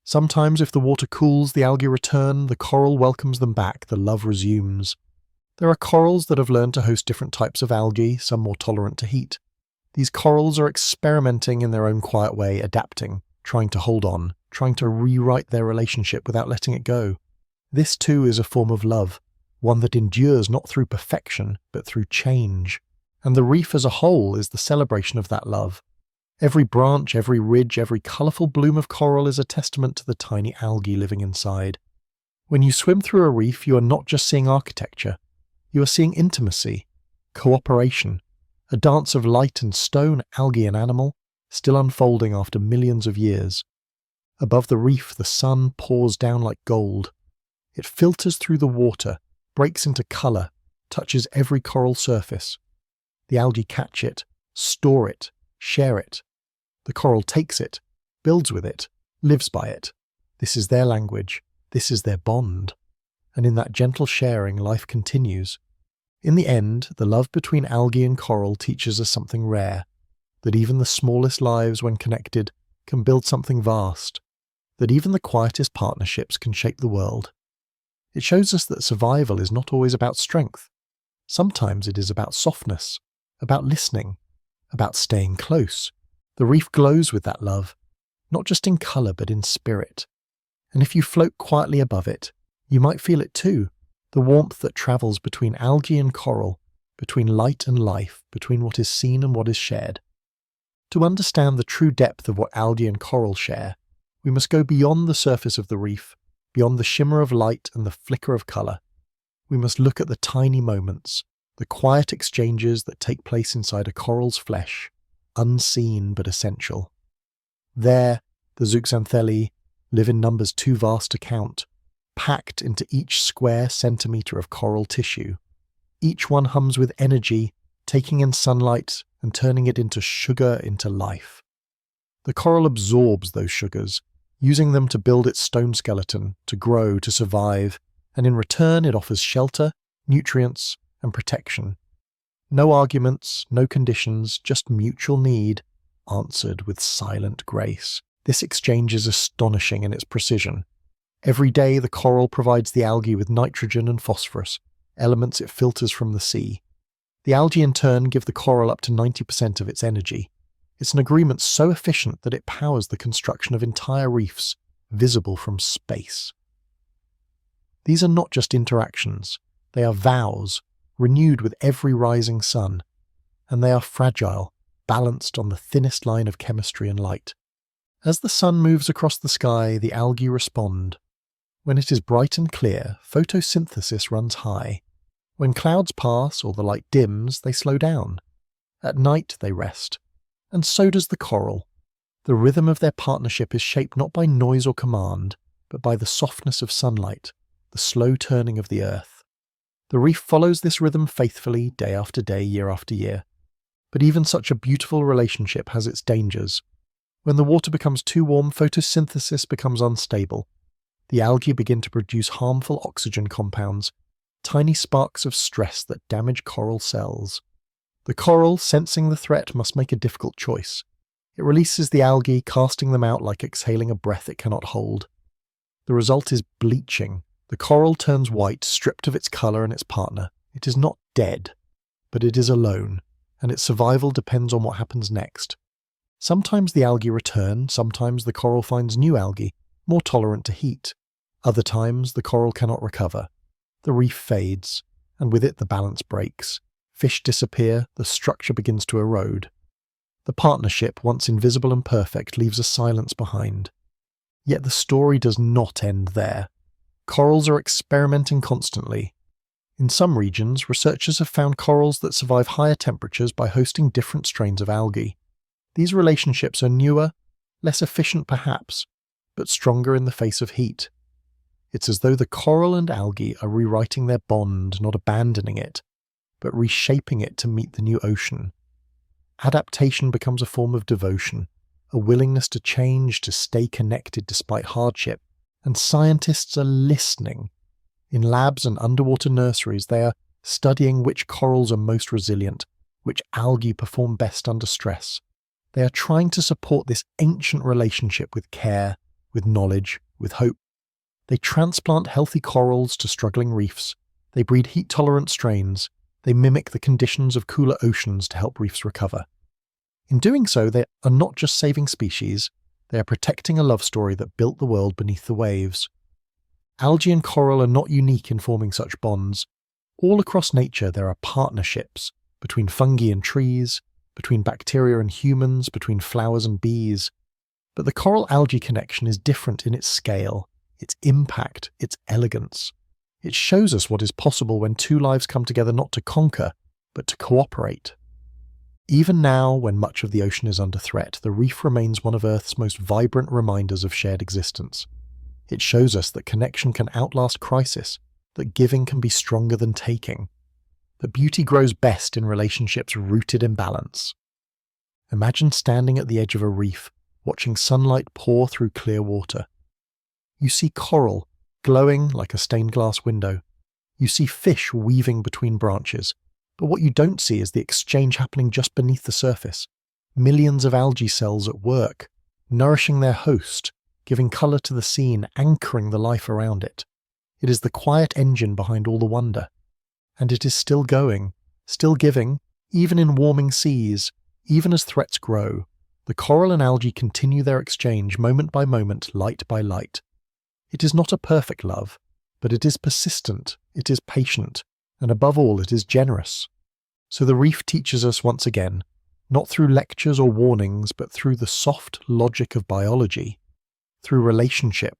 Speaker 1: Sometimes if the water cools, the algae return, the coral welcomes them back, the love resumes. There are corals that have learned to host different types of algae, some more tolerant to heat. These corals are experimenting in their own quiet way, adapting, trying to hold on, trying to rewrite their relationship without letting it go. This too is a form of love, one that endures not through perfection, but through change. And the reef as a whole is the celebration of that love. Every branch, every ridge, every colourful bloom of coral is a testament to the tiny algae living inside. When you swim through a reef, you are not just seeing architecture. You are seeing intimacy, cooperation, a dance of light and stone, algae and animal, still unfolding after millions of years. Above the reef, the sun pours down like gold. It filters through the water, breaks into colour, touches every coral surface. The algae catch it, store it, share it. The coral takes it, builds with it, lives by it. This is their language. This is their bond. And in that gentle sharing, life continues. In the end, the love between algae and coral teaches us something rare, that even the smallest lives, when connected, can build something vast, that even the quietest partnerships can shape the world. It shows us that survival is not always about strength. Sometimes it is about softness, about listening, about staying close. The reef glows with that love, not just in colour but in spirit. And if you float quietly above it, you might feel it too, the warmth that travels between algae and coral, between light and life, between what is seen and what is shared. To understand the true depth of what algae and coral share, we must go beyond the surface of the reef, beyond the shimmer of light and the flicker of colour. We must look at the tiny moments, the quiet exchanges that take place inside a coral's flesh, unseen but essential. There, the zooxanthellae live in numbers too vast to count, packed into each square centimetre of coral tissue. Each one hums with energy, taking in sunlight and turning it into sugar, into life. The coral absorbs those sugars, using them to build its stone skeleton, to grow, to survive, and in return it offers shelter, nutrients, and protection. No arguments, no conditions, just mutual need, answered with silent grace. This exchange is astonishing in its precision. Every day the coral provides the algae with nitrogen and phosphorus, elements it filters from the sea. The algae in turn give the coral up to 90% of its energy. It's an agreement so efficient that it powers the construction of entire reefs, visible from space. These are not just interactions, they are vows, renewed with every rising sun, and they are fragile, balanced on the thinnest line of chemistry and light. As the sun moves across the sky, the algae respond. When it is bright and clear, photosynthesis runs high. When clouds pass or the light dims, they slow down. At night they rest. And so does the coral. The rhythm of their partnership is shaped not by noise or command, but by the softness of sunlight, the slow turning of the earth. The reef follows this rhythm faithfully, day after day, year after year. But even such a beautiful relationship has its dangers. When the water becomes too warm, photosynthesis becomes unstable. The algae begin to produce harmful oxygen compounds, tiny sparks of stress that damage coral cells. The coral, sensing the threat, must make a difficult choice. It releases the algae, casting them out like exhaling a breath it cannot hold. The result is bleaching. The coral turns white, stripped of its colour and its partner. It is not dead, but it is alone, and its survival depends on what happens next. Sometimes the algae return, sometimes the coral finds new algae, more tolerant to heat. Other times the coral cannot recover. The reef fades, and with it the balance breaks. Fish disappear, the structure begins to erode. The partnership, once invisible and perfect, leaves a silence behind. Yet the story does not end there. Corals are experimenting constantly. In some regions, researchers have found corals that survive higher temperatures by hosting different strains of algae. These relationships are newer, less efficient perhaps, but stronger in the face of heat. It's as though the coral and algae are rewriting their bond, not abandoning it, but reshaping it to meet the new ocean. Adaptation becomes a form of devotion, a willingness to change, to stay connected despite hardship, and scientists are listening. In labs and underwater nurseries, they are studying which corals are most resilient, which algae perform best under stress. They are trying to support this ancient relationship with care, with knowledge, with hope. They transplant healthy corals to struggling reefs. They breed heat-tolerant strains. They mimic the conditions of cooler oceans to help reefs recover. In doing so, they are not just saving species, they are protecting a love story that built the world beneath the waves. Algae and coral are not unique in forming such bonds. All across nature there are partnerships between fungi and trees, between bacteria and humans, between flowers and bees. But the coral-algae connection is different in its scale, its impact, its elegance. It shows us what is possible when two lives come together not to conquer, but to cooperate. Even now, when much of the ocean is under threat, the reef remains one of Earth's most vibrant reminders of shared existence. It shows us that connection can outlast crisis, that giving can be stronger than taking, that beauty grows best in relationships rooted in balance. Imagine standing at the edge of a reef, watching sunlight pour through clear water. You see coral, glowing like a stained glass window. You see fish weaving between branches. But what you don't see is the exchange happening just beneath the surface. Millions of algae cells at work, nourishing their host, giving colour to the scene, anchoring the life around it. It is the quiet engine behind all the wonder. And it is still going, still giving, even in warming seas, even as threats grow. The coral and algae continue their exchange moment by moment, light by light. It is not a perfect love, but it is persistent, it is patient, and above all it is generous. So the reef teaches us once again, not through lectures or warnings, but through the soft logic of biology, through relationship,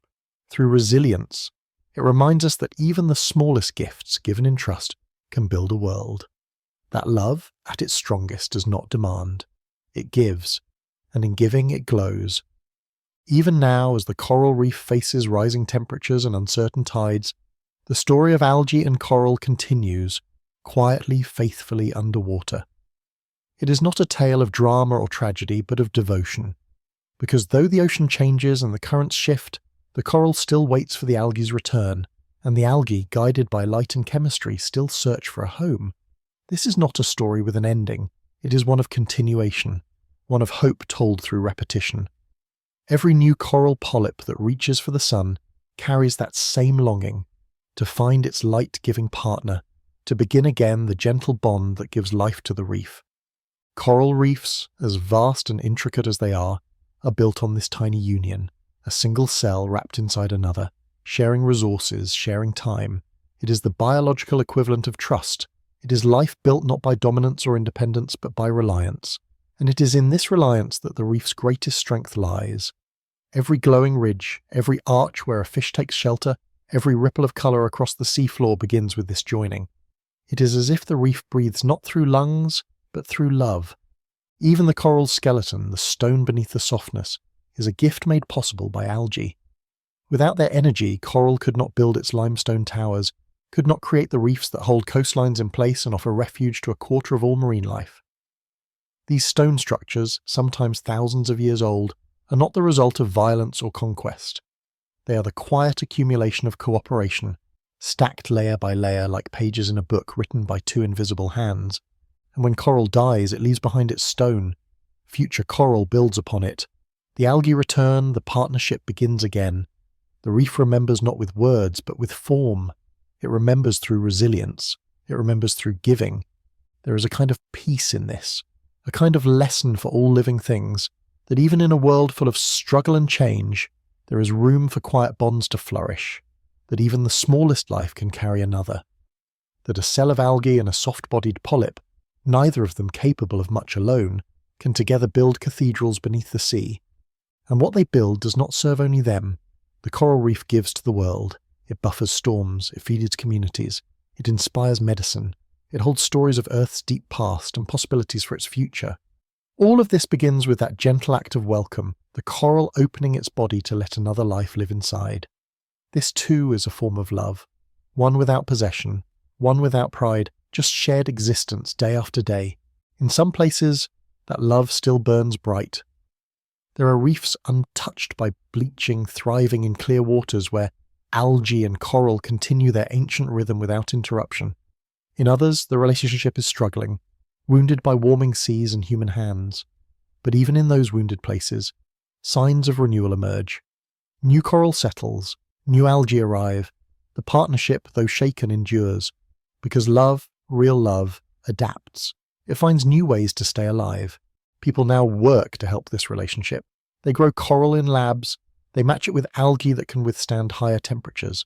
Speaker 1: through resilience. It reminds us that even the smallest gifts given in trust can build a world. That love, at its strongest, does not demand. It gives, and in giving it glows. Even now, as the coral reef faces rising temperatures and uncertain tides, the story of algae and coral continues, quietly, faithfully underwater. It is not a tale of drama or tragedy, but of devotion. Because though the ocean changes and the currents shift, the coral still waits for the algae's return, and the algae, guided by light and chemistry, still search for a home. This is not a story with an ending. It is one of continuation, one of hope told through repetition. Every new coral polyp that reaches for the sun carries that same longing, to find its light-giving partner, to begin again the gentle bond that gives life to the reef. Coral reefs, as vast and intricate as they are built on this tiny union, a single cell wrapped inside another, sharing resources, sharing time. It is the biological equivalent of trust. It is life built not by dominance or independence, but by reliance. And it is in this reliance that the reef's greatest strength lies. Every glowing ridge, every arch where a fish takes shelter, every ripple of colour across the seafloor begins with this joining. It is as if the reef breathes not through lungs, but through love. Even the coral's skeleton, the stone beneath the softness, is a gift made possible by algae. Without their energy, coral could not build its limestone towers, could not create the reefs that hold coastlines in place and offer refuge to a quarter of all marine life. These stone structures, sometimes thousands of years old, are not the result of violence or conquest. They are the quiet accumulation of cooperation, stacked layer by layer like pages in a book written by two invisible hands. And when coral dies, it leaves behind its stone. Future coral builds upon it. The algae return, the partnership begins again. The reef remembers not with words, but with form. It remembers through resilience. It remembers through giving. There is a kind of peace in this, a kind of lesson for all living things, that even in a world full of struggle and change, there is room for quiet bonds to flourish, that even the smallest life can carry another, that a cell of algae and a soft-bodied polyp, neither of them capable of much alone, can together build cathedrals beneath the sea. And what they build does not serve only them. The coral reef gives to the world. It buffers storms, it feeds communities, it inspires medicine, it holds stories of Earth's deep past and possibilities for its future. All of this begins with that gentle act of welcome, the coral opening its body to let another life live inside. This too is a form of love, one without possession, one without pride, just shared existence day after day. In some places, that love still burns bright. There are reefs untouched by bleaching, thriving in clear waters where algae and coral continue their ancient rhythm without interruption. In others, the relationship is struggling, wounded by warming seas and human hands. But even in those wounded places, signs of renewal emerge. New coral settles, new algae arrive. The partnership, though shaken, endures. Because love, real love, adapts. It finds new ways to stay alive. People now work to help this relationship. They grow coral in labs. They match it with algae that can withstand higher temperatures.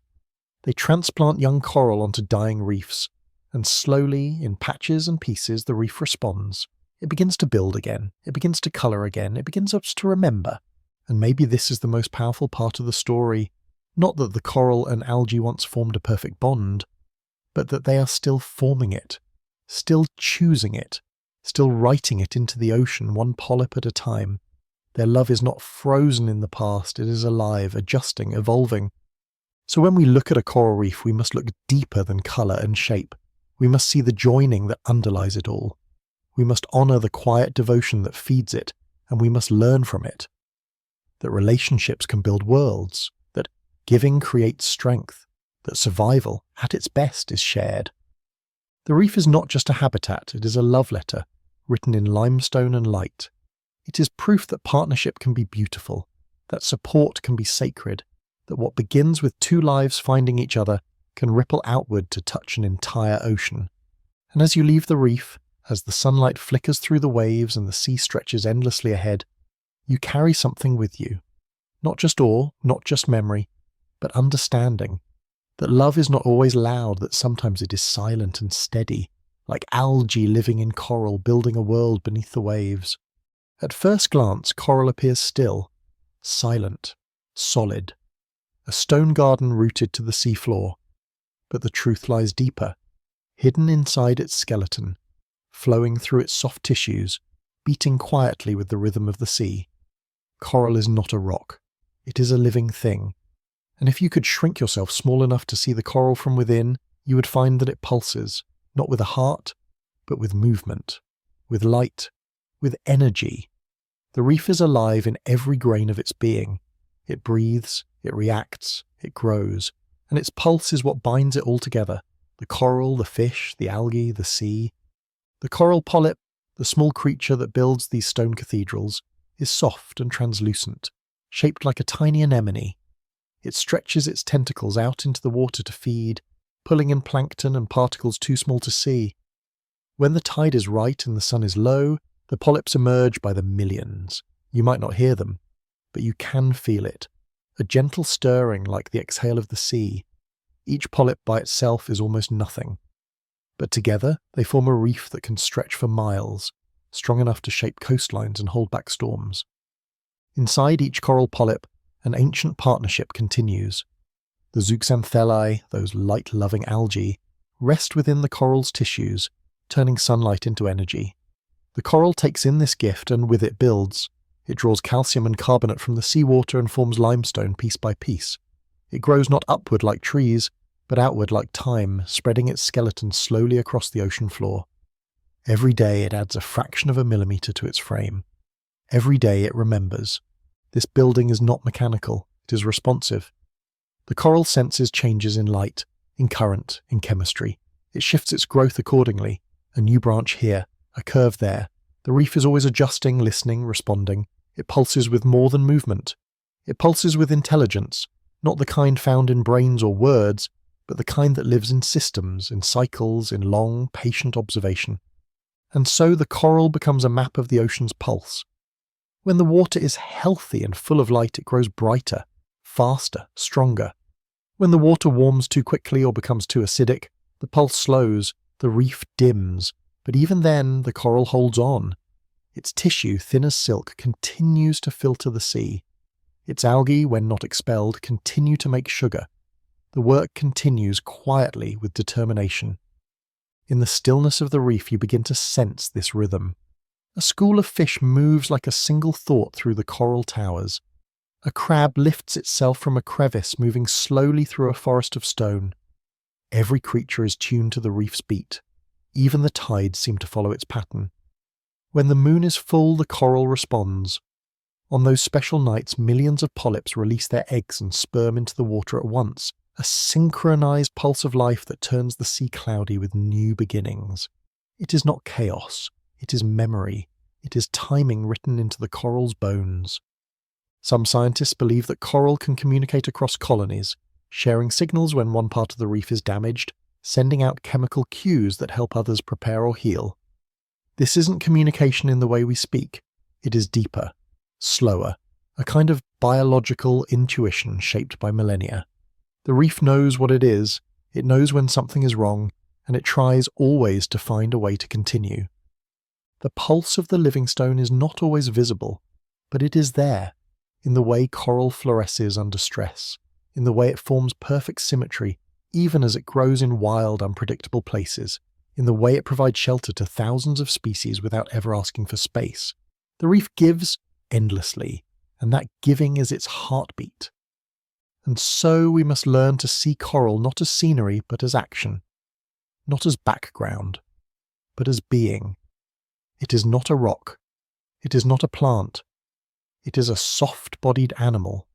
Speaker 1: They transplant young coral onto dying reefs. And slowly, in patches and pieces, the reef responds. It begins to build again. It begins to colour again. It begins to remember. And maybe this is the most powerful part of the story. Not that the coral and algae once formed a perfect bond, but that they are still forming it, still choosing it, still writing it into the ocean one polyp at a time. Their love is not frozen in the past, it is alive, adjusting, evolving. So when we look at a coral reef, we must look deeper than colour and shape. We must see the joining that underlies it all. We must honour the quiet devotion that feeds it, and we must learn from it. That relationships can build worlds, that giving creates strength, that survival, at its best, is shared. The reef is not just a habitat, it is a love letter, written in limestone and light. It is proof that partnership can be beautiful, that support can be sacred, that what begins with two lives finding each other can ripple outward to touch an entire ocean. And as you leave the reef, as the sunlight flickers through the waves and the sea stretches endlessly ahead, you carry something with you. Not just awe, not just memory, but understanding. That love is not always loud, that sometimes it is silent and steady, like algae living in coral, building a world beneath the waves. At first glance, coral appears still, silent, solid, a stone garden rooted to the seafloor. But the truth lies deeper, hidden inside its skeleton, flowing through its soft tissues, beating quietly with the rhythm of the sea. Coral is not a rock, it is a living thing. And if you could shrink yourself small enough to see the coral from within, you would find that it pulses, not with a heart, but with movement, with light, with energy. The reef is alive in every grain of its being. It breathes, it reacts, it grows, and its pulse is what binds it all together. The coral, the fish, the algae, the sea. The coral polyp, the small creature that builds these stone cathedrals, is soft and translucent, shaped like a tiny anemone. It stretches its tentacles out into the water to feed, pulling in plankton and particles too small to see. When the tide is right and the sun is low, the polyps emerge by the millions. You might not hear them, but you can feel it. a gentle stirring like the exhale of the sea. Each polyp by itself is almost nothing, but together they form a reef that can stretch for miles, strong enough to shape coastlines and hold back storms. Inside each coral polyp, an ancient partnership continues. The zooxanthellae, those light-loving algae, rest within the coral's tissues, turning sunlight into energy. The coral takes in this gift and with it builds. It draws calcium and carbonate from the seawater and forms limestone piece by piece. It grows not upward like trees, but outward like time, spreading its skeleton slowly across the ocean floor. Every day it adds a fraction of a millimeter to its frame. Every day it remembers. This building is not mechanical, it is responsive. The coral senses changes in light, in current, in chemistry. It shifts its growth accordingly. A new branch here, a curve there. The reef is always adjusting, listening, responding. It pulses with more than movement. It pulses with intelligence, not the kind found in brains or words, but the kind that lives in systems, in cycles, in long, patient observation. And so the coral becomes a map of the ocean's pulse. When the water is healthy and full of light, it grows brighter, faster, stronger. When the water warms too quickly or becomes too acidic, the pulse slows, the reef dims, but even then the coral holds on. Its tissue, thin as silk, continues to filter the sea. Its algae, when not expelled, continue to make sugar. The work continues quietly with determination. In the stillness of the reef you begin to sense this rhythm. A school of fish moves like a single thought through the coral towers. A crab lifts itself from a crevice, moving slowly through a forest of stone. Every creature is tuned to the reef's beat. Even the tides seem to follow its pattern. When the moon is full, the coral responds. On those special nights, millions of polyps release their eggs and sperm into the water at once, a synchronized pulse of life that turns the sea cloudy with new beginnings. It is not chaos. It is memory. It is timing written into the coral's bones. Some scientists believe that coral can communicate across colonies, sharing signals when one part of the reef is damaged, sending out chemical cues that help others prepare or heal. This isn't communication in the way we speak. It is deeper, slower, a kind of biological intuition shaped by millennia. The reef knows what it is, it knows when something is wrong, and it tries always to find a way to continue. The pulse of the living stone is not always visible, but it is there, in the way coral fluoresces under stress, in the way it forms perfect symmetry, even as it grows in wild, unpredictable places, in the way it provides shelter to thousands of species without ever asking for space. The reef gives endlessly, and that giving is its heartbeat. And so we must learn to see coral not as scenery, but as action, not as background, but as being. It is not a rock. It is not a plant. It is a soft-bodied animal,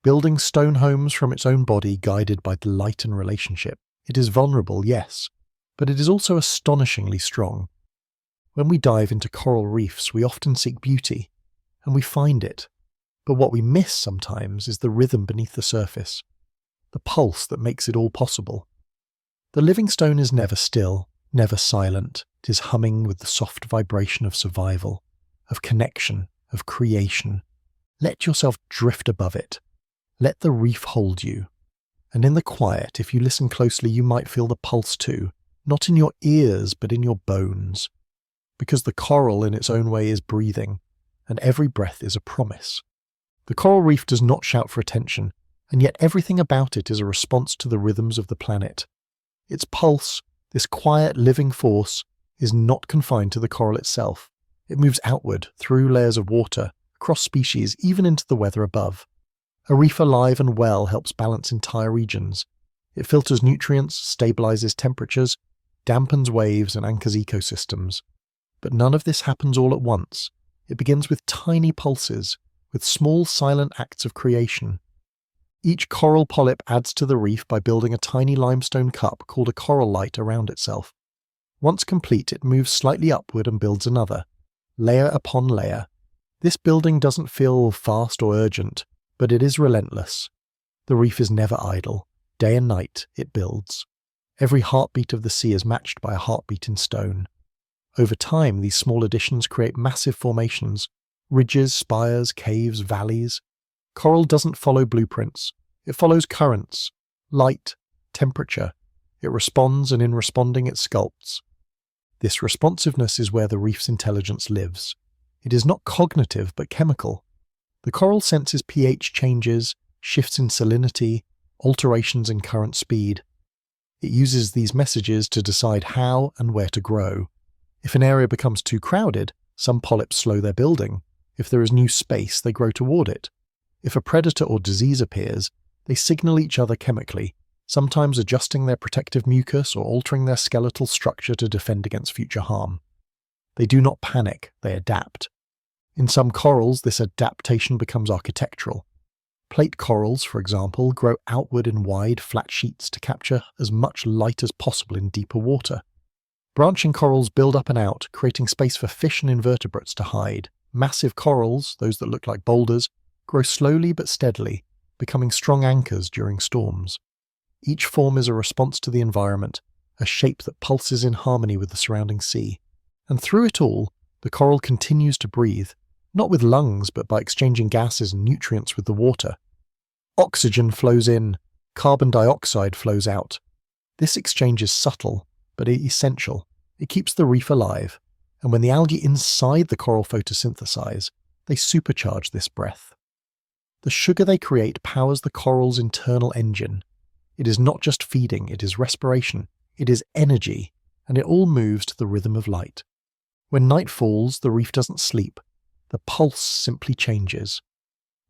Speaker 1: building stone homes from its own body, guided by delight and relationship. It is vulnerable, yes, but it is also astonishingly strong. When we dive into coral reefs, we often seek beauty, and we find it. But what we miss sometimes is the rhythm beneath the surface, the pulse that makes it all possible. The living stone is never still, never silent. It is humming with the soft vibration of survival, of connection, of creation. Let yourself drift above it. Let the reef hold you. And in the quiet, if you listen closely, you might feel the pulse too, not in your ears, but in your bones. Because the coral in its own way is breathing, and every breath is a promise. The coral reef does not shout for attention, and yet everything about it is a response to the rhythms of the planet. Its pulse, this quiet living force, is not confined to the coral itself. It moves outward, through layers of water, across species, even into the weather above. A reef alive and well helps balance entire regions. It filters nutrients, stabilizes temperatures, dampens waves, and anchors ecosystems. But none of this happens all at once. It begins with tiny pulses, with small silent acts of creation. Each coral polyp adds to the reef by building a tiny limestone cup called a coral light around itself. Once complete, it moves slightly upward and builds another, layer upon layer. This building doesn't feel fast or urgent, but it is relentless. The reef is never idle. Day and night, it builds. Every heartbeat of the sea is matched by a heartbeat in stone. Over time, these small additions create massive formations, ridges, spires, caves, valleys. Coral doesn't follow blueprints. It follows currents, light, temperature. It responds, and in responding it sculpts. This responsiveness is where the reef's intelligence lives. It is not cognitive but chemical. The coral senses pH changes, shifts in salinity, alterations in current speed. It uses these messages to decide how and where to grow. If an area becomes too crowded, some polyps slow their building. If there is new space, they grow toward it. If a predator or disease appears, they signal each other chemically, sometimes adjusting their protective mucus or altering their skeletal structure to defend against future harm. They do not panic, they adapt. In some corals, this adaptation becomes architectural. Plate corals, for example, grow outward in wide, flat sheets to capture as much light as possible in deeper water. Branching corals build up and out, creating space for fish and invertebrates to hide. Massive corals, those that look like boulders, grow slowly but steadily, becoming strong anchors during storms. Each form is a response to the environment, a shape that pulses in harmony with the surrounding sea. And through it all, the coral continues to breathe, not with lungs but by exchanging gases and nutrients with the water. Oxygen flows in, carbon dioxide flows out. This exchange is subtle, but essential. It keeps the reef alive, and when the algae inside the coral photosynthesize, they supercharge this breath. The sugar they create powers the coral's internal engine. It is not just feeding, it is respiration, it is energy, and it all moves to the rhythm of light. When night falls, the reef doesn't sleep. The pulse simply changes.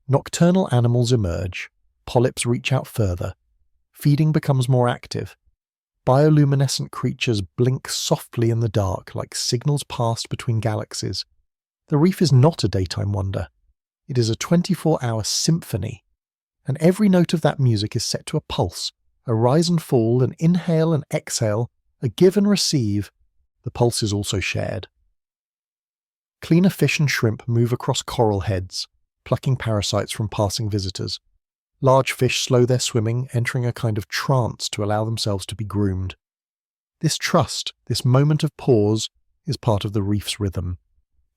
Speaker 1: Nocturnal animals emerge, polyps reach out further, feeding becomes more active. Bioluminescent creatures blink softly in the dark like signals passed between galaxies. The reef is not a daytime wonder. It is a 24-hour symphony, and every note of that music is set to a pulse, a rise and fall, an inhale and exhale, a give and receive. The pulse is also shared. Cleaner fish and shrimp move across coral heads, plucking parasites from passing visitors. Large fish slow their swimming, entering a kind of trance to allow themselves to be groomed. This trust, this moment of pause, is part of the reef's rhythm.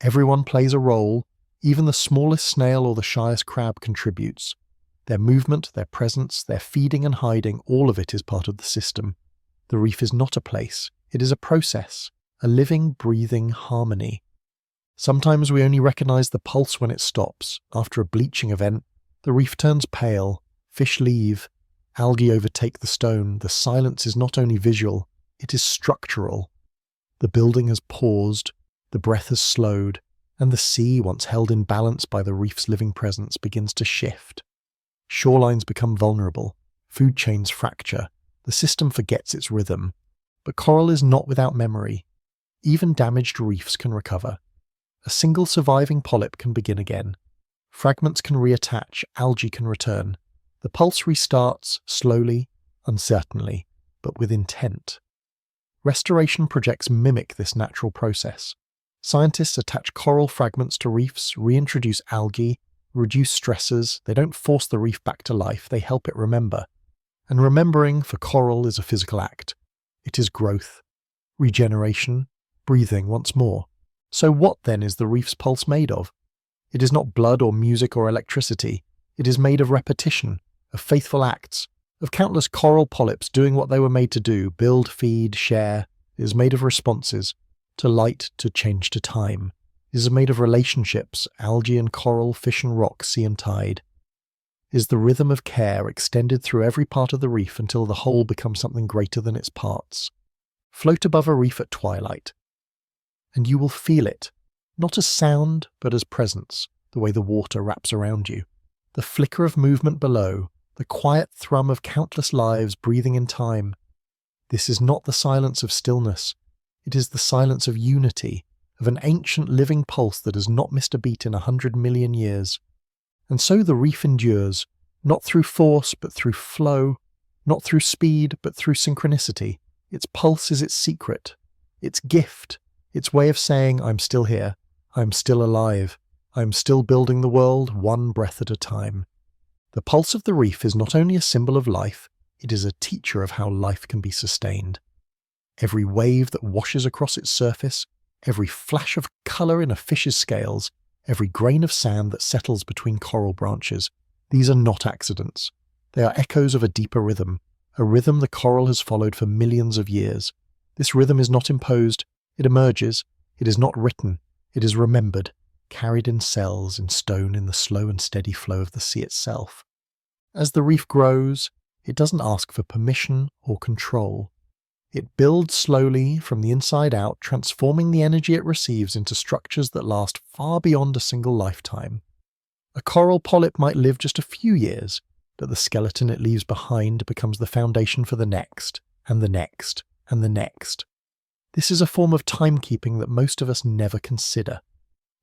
Speaker 1: Everyone plays a role. Even the smallest snail or the shyest crab contributes. Their movement, their presence, their feeding and hiding, all of it is part of the system. The reef is not a place, it is a process, a living, breathing harmony. Sometimes we only recognize the pulse when it stops. After a bleaching event, the reef turns pale, fish leave, algae overtake the stone. The silence is not only visual, it is structural. The building has paused, the breath has slowed, and the sea, once held in balance by the reef's living presence, begins to shift. Shorelines become vulnerable, food chains fracture, the system forgets its rhythm. But coral is not without memory. Even damaged reefs can recover. A single surviving polyp can begin again. Fragments can reattach, algae can return. The pulse restarts, slowly, uncertainly, but with intent. Restoration projects mimic this natural process. Scientists attach coral fragments to reefs, reintroduce algae, reduce stressors. They don't force the reef back to life, they help it remember. And remembering for coral is a physical act. It is growth, regeneration, breathing once more. So what then is the reef's pulse made of? It is not blood or music or electricity. It is made of repetition, of faithful acts, of countless coral polyps doing what they were made to do, build, feed, share. It is made of responses, to light, to change, to time. It is made of relationships, algae and coral, fish and rock, sea and tide. It is the rhythm of care extended through every part of the reef until the whole becomes something greater than its parts. Float above a reef at twilight, and you will feel it, not as sound, but as presence, the way the water wraps around you. The flicker of movement below, the quiet thrum of countless lives breathing in time. This is not the silence of stillness. It is the silence of unity, of an ancient living pulse that has not missed a beat in 100 million years. And so the reef endures, not through force but through flow, not through speed but through synchronicity. Its pulse is its secret, its gift, its way of saying, I'm still here, I'm still alive, I'm still building the world one breath at a time. The pulse of the reef is not only a symbol of life, it is a teacher of how life can be sustained. Every wave that washes across its surface, every flash of colour in a fish's scales, every grain of sand that settles between coral branches, These are not accidents. They are echoes of a deeper rhythm, a rhythm the coral has followed for millions of years. This rhythm is not imposed, it emerges, it is not written, it is remembered, carried in cells, in stone, in the slow and steady flow of the sea itself. As the reef grows, it doesn't ask for permission or control. It builds slowly from the inside out, transforming the energy it receives into structures that last far beyond a single lifetime. A coral polyp might live just a few years, but the skeleton it leaves behind becomes the foundation for the next, and the next, and the next. This is a form of timekeeping that most of us never consider.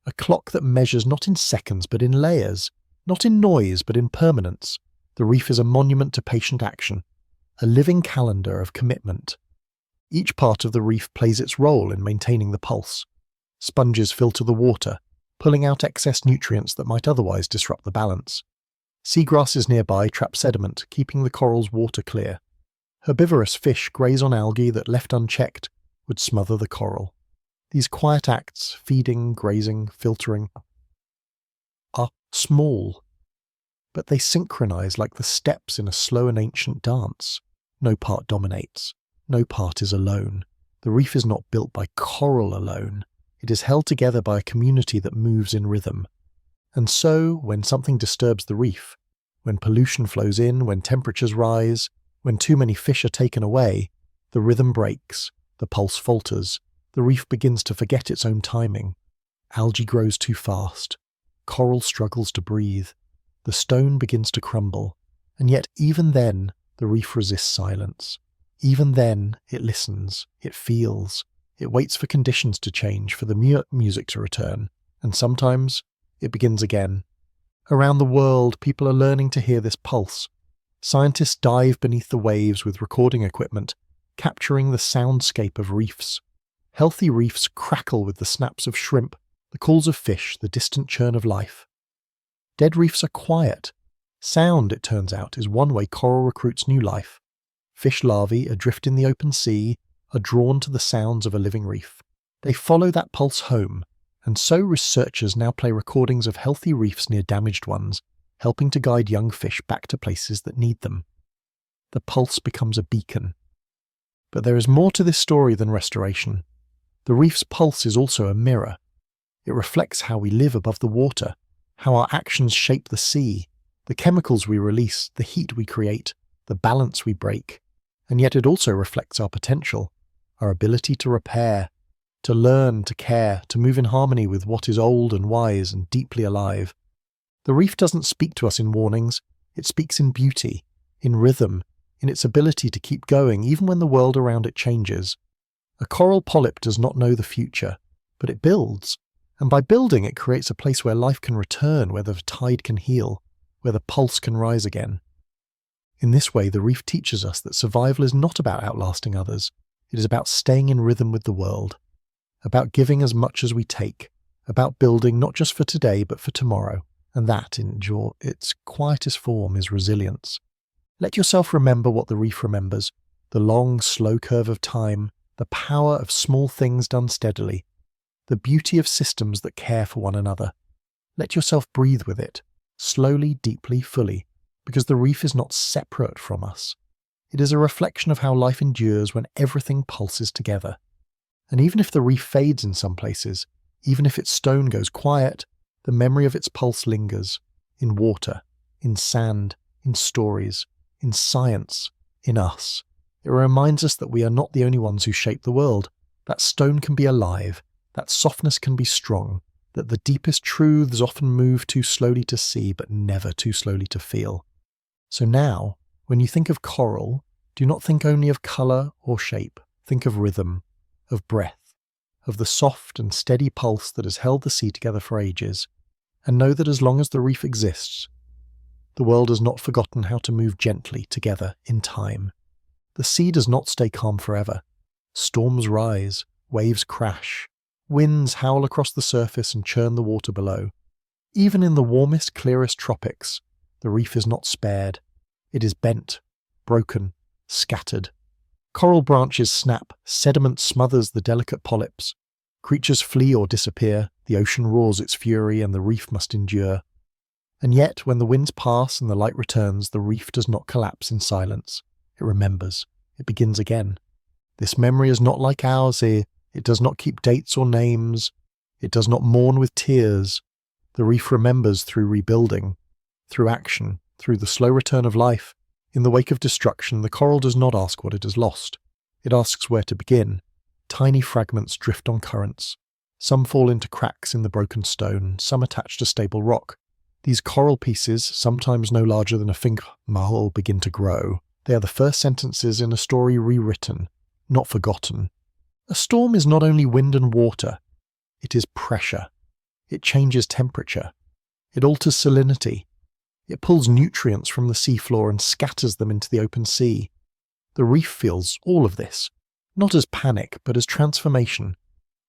Speaker 1: A clock that measures not in seconds but in layers, not in noise but in permanence. The reef is a monument to patient action, a living calendar of commitment. Each part of the reef plays its role in maintaining the pulse. Sponges filter the water, pulling out excess nutrients that might otherwise disrupt the balance. Seagrasses nearby trap sediment, keeping the coral's water clear. Herbivorous fish graze on algae that, left unchecked, would smother the coral. These quiet acts, feeding, grazing, filtering, are small, but they synchronize like the steps in a slow and ancient dance. No part dominates. No part is alone. The reef is not built by coral alone. It is held together by a community that moves in rhythm. And so, when something disturbs the reef, when pollution flows in, when temperatures rise, when too many fish are taken away, the rhythm breaks, the pulse falters, the reef begins to forget its own timing. Algae grows too fast. Coral struggles to breathe. The stone begins to crumble. And yet even then, the reef resists silence. Even then, it listens, it feels, it waits for conditions to change, for the music to return, and sometimes it begins again. Around the world, people are learning to hear this pulse. Scientists dive beneath the waves with recording equipment, capturing the soundscape of reefs. Healthy reefs crackle with the snaps of shrimp, the calls of fish, the distant churn of life. Dead reefs are quiet. Sound, it turns out, is one way coral recruits new life. Fish larvae, adrift in the open sea, are drawn to the sounds of a living reef. They follow that pulse home, and so researchers now play recordings of healthy reefs near damaged ones, helping to guide young fish back to places that need them. The pulse becomes a beacon. But there is more to this story than restoration. The reef's pulse is also a mirror. It reflects how we live above the water, how our actions shape the sea, the chemicals we release, the heat we create, the balance we break. And yet it also reflects our potential, our ability to repair, to learn, to care, to move in harmony with what is old and wise and deeply alive. The reef doesn't speak to us in warnings, it speaks in beauty, in rhythm, in its ability to keep going even when the world around it changes. A coral polyp does not know the future, but it builds, and by building it creates a place where life can return, where the tide can heal, where the pulse can rise again. In this way, the reef teaches us that survival is not about outlasting others. It is about staying in rhythm with the world, about giving as much as we take, about building not just for today but for tomorrow, and that, in its quietest form, is resilience. Let yourself remember what the reef remembers, the long, slow curve of time, the power of small things done steadily, the beauty of systems that care for one another. Let yourself breathe with it, slowly, deeply, fully, because the reef is not separate from us. It is a reflection of how life endures when everything pulses together. And even if the reef fades in some places, even if its stone goes quiet, the memory of its pulse lingers, in water, in sand, in stories, in science, in us. It reminds us that we are not the only ones who shape the world. That stone can be alive, that softness can be strong, that the deepest truths often move too slowly to see but never too slowly to feel. So now, when you think of coral, do not think only of colour or shape. Think of rhythm, of breath, of the soft and steady pulse that has held the sea together for ages, and know that as long as the reef exists, the world has not forgotten how to move gently together in time. The sea does not stay calm forever. Storms rise, waves crash, winds howl across the surface and churn the water below. Even in the warmest, clearest tropics, the reef is not spared. It is bent, broken, scattered. Coral branches snap, sediment smothers the delicate polyps. Creatures flee or disappear, the ocean roars its fury and the reef must endure. And yet, when the winds pass and the light returns, the reef does not collapse in silence. It remembers. It begins again. This memory is not like ours here. It does not keep dates or names. It does not mourn with tears. The reef remembers through rebuilding, through action, through the slow return of life. In the wake of destruction, the coral does not ask what it has lost. It asks where to begin. Tiny fragments drift on currents. Some fall into cracks in the broken stone, some attach to stable rock. These coral pieces, sometimes no larger than a fingernail, begin to grow. They are the first sentences in a story rewritten, not forgotten. A storm is not only wind and water. It is pressure. It changes temperature. It alters salinity. It pulls nutrients from the seafloor and scatters them into the open sea. The reef feels all of this, not as panic, but as transformation.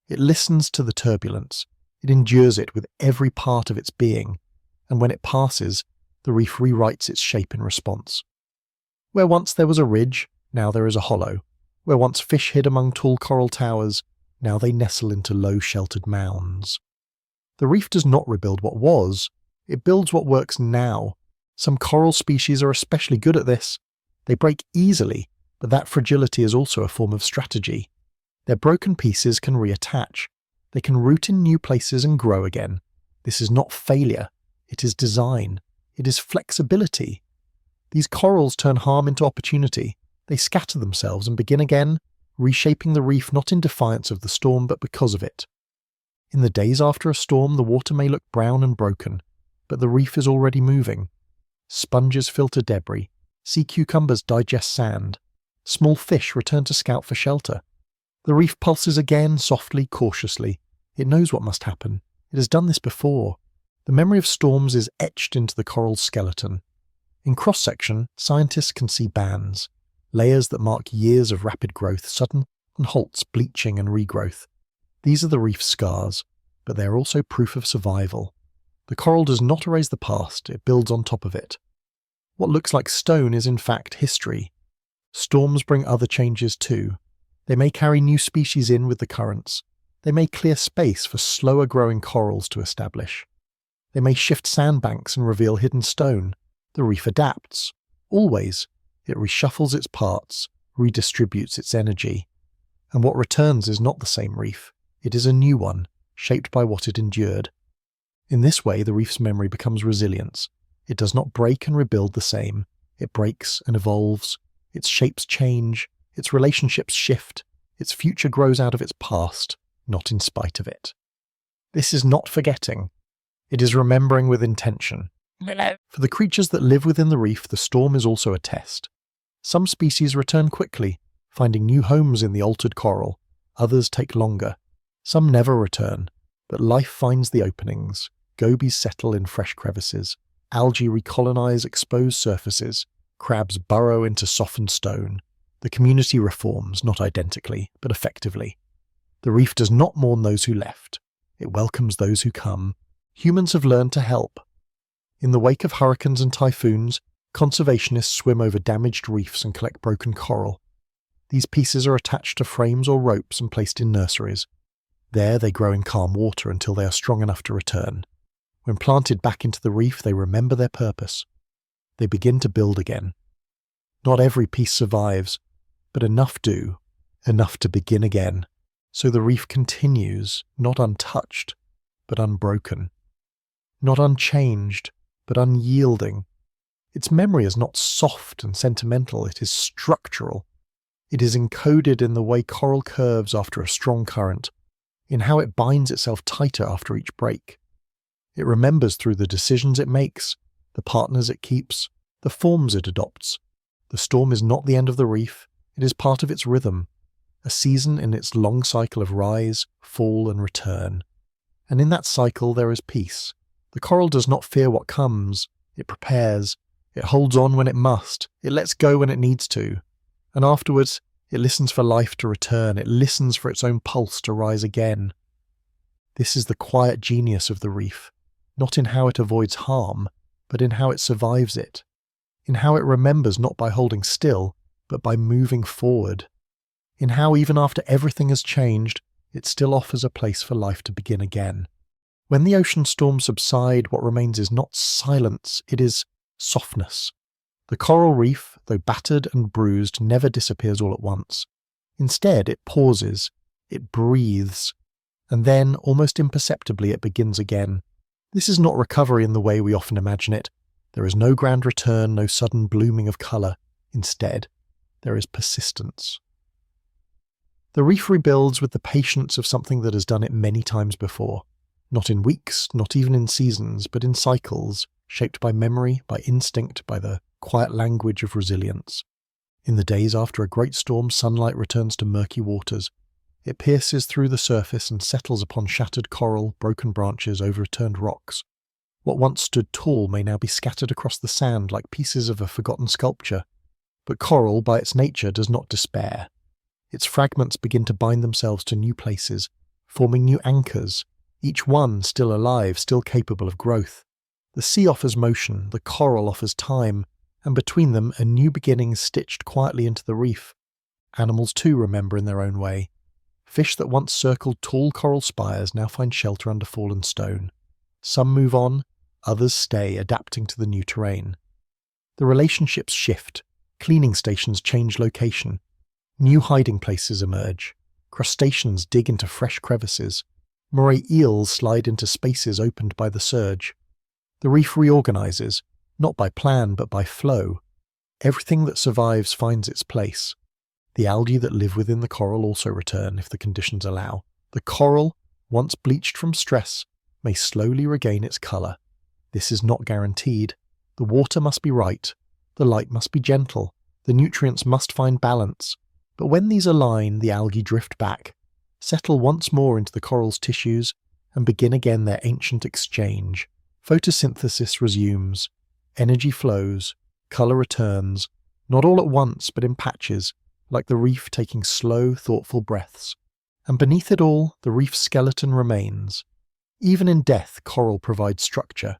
Speaker 1: It listens to the turbulence. It endures it with every part of its being. And when it passes, the reef rewrites its shape in response. Where once there was a ridge, now there is a hollow. Where once fish hid among tall coral towers, now they nestle into low sheltered mounds. The reef does not rebuild what was, it builds what works now. Some coral species are especially good at this. They break easily, but that fragility is also a form of strategy. Their broken pieces can reattach. They can root in new places and grow again. This is not failure. It is design. It is flexibility. These corals turn harm into opportunity. They scatter themselves and begin again, reshaping the reef not in defiance of the storm but because of it. In the days after a storm, the water may look brown and broken, but the reef is already moving. Sponges filter debris. Sea cucumbers digest sand. Small fish return to scout for shelter. The reef pulses again, softly, cautiously. It knows what must happen. It has done this before. The memory of storms is etched into the coral's skeleton. In cross-section, scientists can see bands, layers that mark years of rapid growth, sudden and halts, bleaching and regrowth. These are the reef's scars, but they are also proof of survival. The coral does not erase the past, it builds on top of it. What looks like stone is in fact history. Storms bring other changes too. They may carry new species in with the currents. They may clear space for slower growing corals to establish. They may shift sandbanks and reveal hidden stone. The reef adapts. Always. It reshuffles its parts, redistributes its energy. And what returns is not the same reef. It is a new one, shaped by what it endured. In this way, the reef's memory becomes resilience. It does not break and rebuild the same. It breaks and evolves. Its shapes change. Its relationships shift. Its future grows out of its past, not in spite of it. This is not forgetting. It is remembering with intention. For the creatures that live within the reef, the storm is also a test. Some species return quickly, finding new homes in the altered coral. Others take longer. Some never return, but life finds the openings. Gobies settle in fresh crevices. Algae recolonize exposed surfaces. Crabs burrow into softened stone. The community reforms, not identically, but effectively. The reef does not mourn those who left. It welcomes those who come. Humans have learned to help. In the wake of hurricanes and typhoons, conservationists swim over damaged reefs and collect broken coral. These pieces are attached to frames or ropes and placed in nurseries. There they grow in calm water until they are strong enough to return. When planted back into the reef, they remember their purpose. They begin to build again. Not every piece survives, but enough do, enough to begin again. So the reef continues, not untouched, but unbroken. Not unchanged, but unyielding. Its memory is not soft and sentimental, it is structural. It is encoded in the way coral curves after a strong current, in how it binds itself tighter after each break. It remembers through the decisions it makes, the partners it keeps, the forms it adopts. The storm is not the end of the reef, it is part of its rhythm, a season in its long cycle of rise, fall and return. And in that cycle there is peace. The coral does not fear what comes, it prepares, it holds on when it must, it lets go when it needs to. And afterwards, it listens for life to return, it listens for its own pulse to rise again. This is the quiet genius of the reef, not in how it avoids harm, but in how it survives it, in how it remembers not by holding still, but by moving forward, in how even after everything has changed, it still offers a place for life to begin again. When the ocean storms subside, what remains is not silence, it is softness. The coral reef, though battered and bruised, never disappears all at once. Instead, it pauses, it breathes, and then, almost imperceptibly, it begins again. This is not recovery in the way we often imagine it. There is no grand return, no sudden blooming of colour. Instead, there is persistence. The reef rebuilds with the patience of something that has done it many times before. Not in weeks, not even in seasons, but in cycles, shaped by memory, by instinct, by the quiet language of resilience. In the days after a great storm, sunlight returns to murky waters. It pierces through the surface and settles upon shattered coral, broken branches, overturned rocks. What once stood tall may now be scattered across the sand like pieces of a forgotten sculpture. But coral, by its nature, does not despair. Its fragments begin to bind themselves to new places, forming new anchors, each one still alive, still capable of growth. The sea offers motion, the coral offers time, and between them a new beginning stitched quietly into the reef. Animals too remember in their own way. Fish that once circled tall coral spires now find shelter under fallen stone. Some move on, others stay, adapting to the new terrain. The relationships shift, cleaning stations change location, new hiding places emerge, crustaceans dig into fresh crevices, moray eels slide into spaces opened by the surge. The reef reorganizes, not by plan but by flow. Everything that survives finds its place. The algae that live within the coral also return if the conditions allow. The coral, once bleached from stress, may slowly regain its colour. This is not guaranteed. The water must be right, the light must be gentle, the nutrients must find balance. But when these align, the algae drift back, settle once more into the coral's tissues, and begin again their ancient exchange. Photosynthesis resumes, energy flows, colour returns, not all at once but in patches, like the reef taking slow, thoughtful breaths. And beneath it all, the reef's skeleton remains. Even in death, coral provides structure.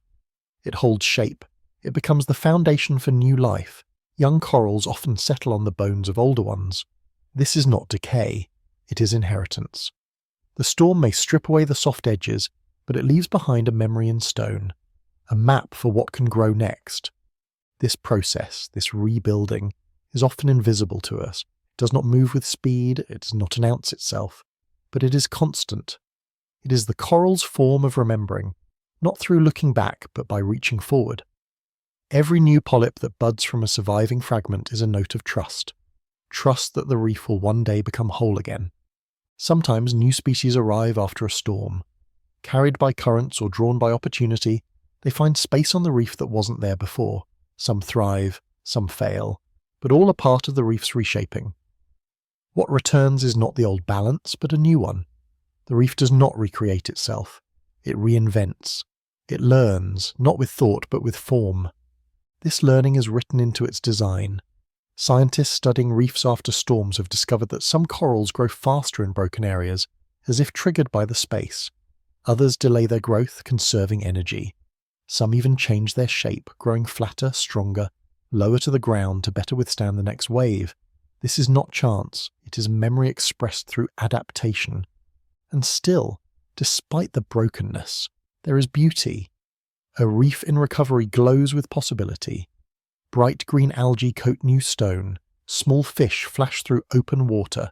Speaker 1: It holds shape. It becomes the foundation for new life. Young corals often settle on the bones of older ones. This is not decay, it is inheritance. The storm may strip away the soft edges, but it leaves behind a memory in stone, a map for what can grow next. This process, this rebuilding, is often invisible to us. It does not move with speed, it does not announce itself, but it is constant. It is the coral's form of remembering, not through looking back, but by reaching forward. Every new polyp that buds from a surviving fragment is a note of trust. Trust that the reef will one day become whole again. Sometimes new species arrive after a storm. Carried by currents or drawn by opportunity, they find space on the reef that wasn't there before. Some thrive, some fail, but all are part of the reef's reshaping. What returns is not the old balance, but a new one. The reef does not recreate itself. It reinvents. It learns, not with thought, but with form. This learning is written into its design. Scientists studying reefs after storms have discovered that some corals grow faster in broken areas, as if triggered by the space. Others delay their growth, conserving energy. Some even change their shape, growing flatter, stronger, lower to the ground to better withstand the next wave. This is not chance, it is memory expressed through adaptation. And still, despite the brokenness, there is beauty. A reef in recovery glows with possibility. Bright green algae coat new stone, small fish flash through open water.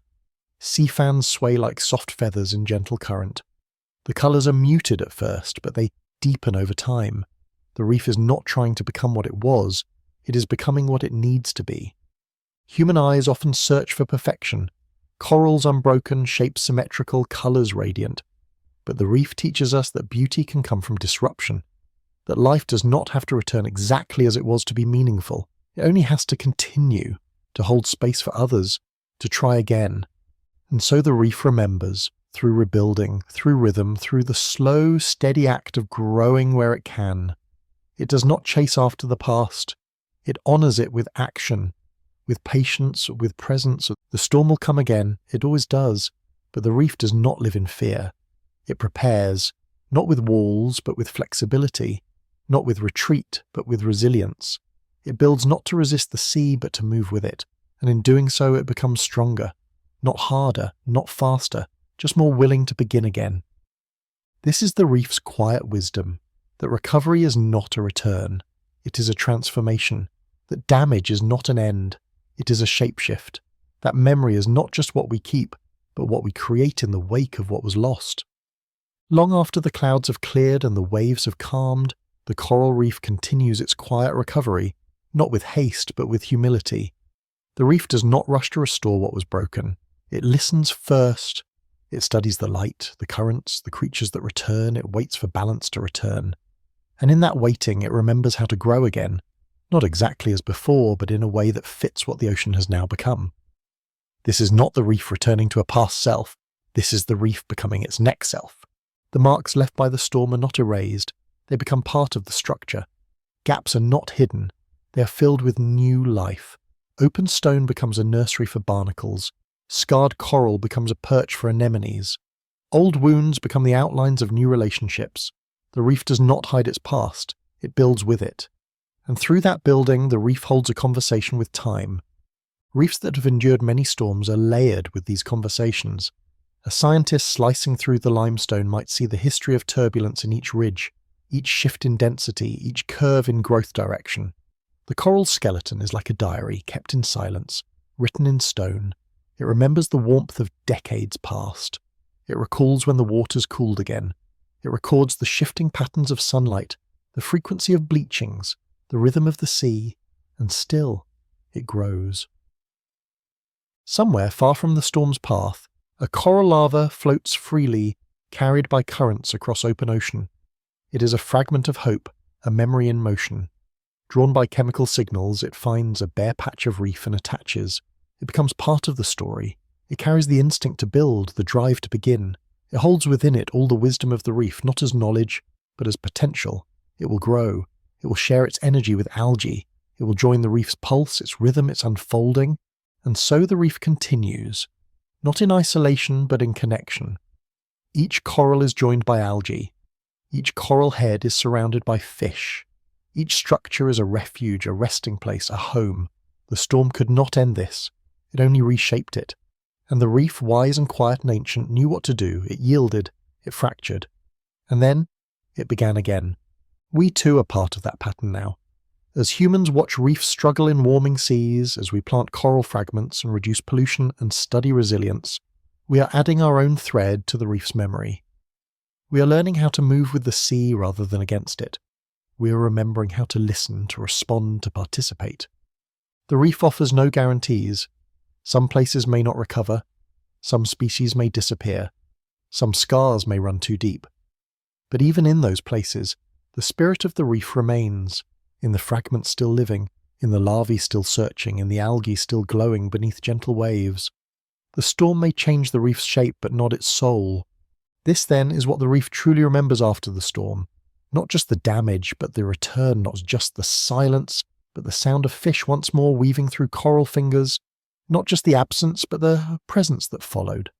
Speaker 1: Sea fans sway like soft feathers in gentle current. The colours are muted at first, but they deepen over time. The reef is not trying to become what it was, it is becoming what it needs to be. Human eyes often search for perfection. Corals unbroken, shapes symmetrical, colours radiant. But the reef teaches us that beauty can come from disruption, that life does not have to return exactly as it was to be meaningful. It only has to continue, to hold space for others, to try again. And so the reef remembers, through rebuilding, through rhythm, through the slow, steady act of growing where it can. It does not chase after the past. It honours it with action, with patience, with presence. The storm will come again, it always does, but the reef does not live in fear. It prepares, not with walls, but with flexibility, not with retreat, but with resilience. It builds not to resist the sea, but to move with it, and in doing so it becomes stronger, not harder, not faster, just more willing to begin again. This is the reef's quiet wisdom, that recovery is not a return, it is a transformation, that damage is not an end, it is a shapeshift, that memory is not just what we keep, but what we create in the wake of what was lost. Long after the clouds have cleared and the waves have calmed, the coral reef continues its quiet recovery, not with haste but with humility. The reef does not rush to restore what was broken. It listens first. It studies the light, the currents, the creatures that return. It waits for balance to return. And in that waiting, it remembers how to grow again, not exactly as before, but in a way that fits what the ocean has now become. This is not the reef returning to a past self. This is the reef becoming its next self. The marks left by the storm are not erased. They become part of the structure. Gaps are not hidden. They are filled with new life. Open stone becomes a nursery for barnacles. Scarred coral becomes a perch for anemones. Old wounds become the outlines of new relationships. The reef does not hide its past. It builds with it. And through that building, the reef holds a conversation with time. Reefs that have endured many storms are layered with these conversations. A scientist slicing through the limestone might see the history of turbulence in each ridge, each shift in density, each curve in growth direction. The coral skeleton is like a diary kept in silence, written in stone. It remembers the warmth of decades past. It recalls when the waters cooled again. It records the shifting patterns of sunlight, the frequency of bleachings, the rhythm of the sea, and still it grows. Somewhere far from the storm's path, a coral larva floats freely, carried by currents across open ocean. It is a fragment of hope, a memory in motion. Drawn by chemical signals, it finds a bare patch of reef and attaches. It becomes part of the story. It carries the instinct to build, the drive to begin. It holds within it all the wisdom of the reef, not as knowledge, but as potential. It will grow. It will share its energy with algae. It will join the reef's pulse, its rhythm, its unfolding. And so the reef continues, not in isolation but in connection. Each coral is joined by algae. Each coral head is surrounded by fish. Each structure is a refuge, a resting place, a home. The storm could not end this. It only reshaped it. And the reef, wise and quiet and ancient, knew what to do. It yielded. It fractured. And then it began again. We too are part of that pattern now. As humans watch reefs struggle in warming seas, as we plant coral fragments and reduce pollution and study resilience, we are adding our own thread to the reef's memory. We are learning how to move with the sea rather than against it. We are remembering how to listen, to respond, to participate. The reef offers no guarantees. Some places may not recover. Some species may disappear. Some scars may run too deep. But even in those places, the spirit of the reef remains. In the fragments still living, in the larvae still searching, in the algae still glowing beneath gentle waves. The storm may change the reef's shape, but not its soul. This, then, is what the reef truly remembers after the storm. Not just the damage, but the return, not just the silence, but the sound of fish once more weaving through coral fingers. Not just the absence, but the presence that followed.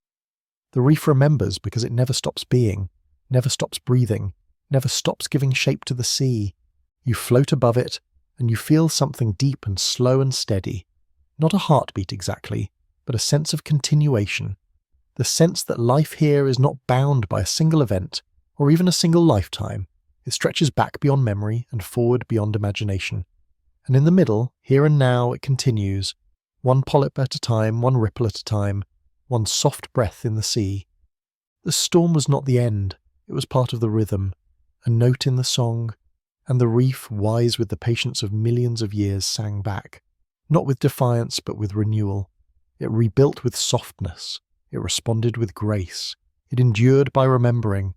Speaker 1: The reef remembers because it never stops being, never stops breathing, never stops giving shape to the sea. You float above it, and you feel something deep and slow and steady. Not a heartbeat exactly, but a sense of continuation. The sense that life here is not bound by a single event, or even a single lifetime. It stretches back beyond memory and forward beyond imagination. And in the middle, here and now, it continues, one polyp at a time, one ripple at a time, one soft breath in the sea. The storm was not the end, it was part of the rhythm, a note in the song. And the reef, wise with the patience of millions of years, sang back, not with defiance but with renewal. It rebuilt with softness. It responded with grace. It endured by remembering.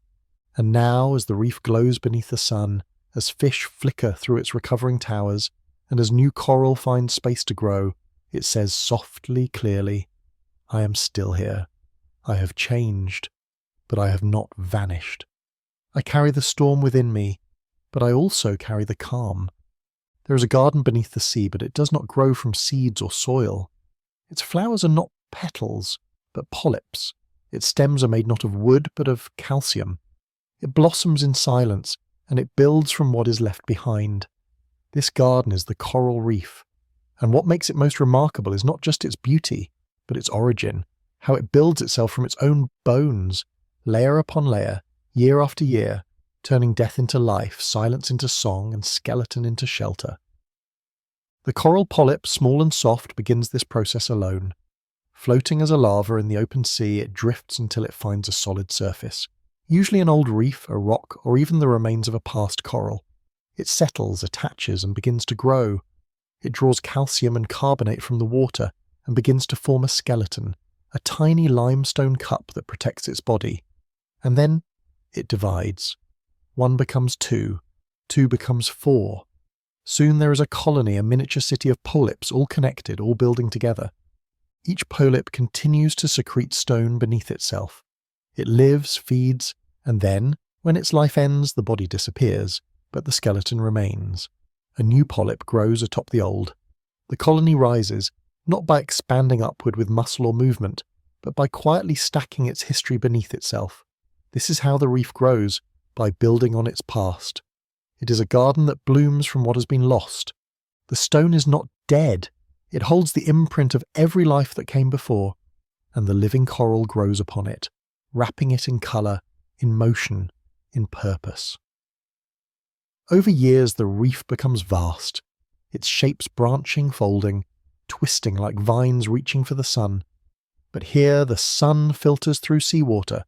Speaker 1: And now, as the reef glows beneath the sun, as fish flicker through its recovering towers, and as new coral finds space to grow, it says softly, clearly, I am still here. I have changed, but I have not vanished. I carry the storm within me, but I also carry the calm. There is a garden beneath the sea, but it does not grow from seeds or soil. Its flowers are not petals, but polyps. Its stems are made not of wood, but of calcium. It blossoms in silence, and it builds from what is left behind. This garden is the coral reef, and what makes it most remarkable is not just its beauty, but its origin, how it builds itself from its own bones, layer upon layer, year after year, turning death into life, silence into song, and skeleton into shelter. The coral polyp, small and soft, begins this process alone. Floating as a larva in the open sea, it drifts until it finds a solid surface, usually an old reef, a rock, or even the remains of a past coral. It settles, attaches, and begins to grow. It draws calcium and carbonate from the water and begins to form a skeleton, a tiny limestone cup that protects its body. And then it divides. 1 becomes 2, 2 becomes 4. Soon there is a colony, a miniature city of polyps, all connected, all building together. Each polyp continues to secrete stone beneath itself. It lives, feeds, and then, when its life ends, the body disappears, but the skeleton remains. A new polyp grows atop the old. The colony rises, not by expanding upward with muscle or movement, but by quietly stacking its history beneath itself. This is how the reef grows, by building on its past. It is a garden that blooms from what has been lost. The stone is not dead. It holds the imprint of every life that came before, and the living coral grows upon it, wrapping it in colour, in motion, in purpose. Over years the reef becomes vast, its shapes branching, folding, twisting like vines reaching for the sun. But here the sun filters through seawater.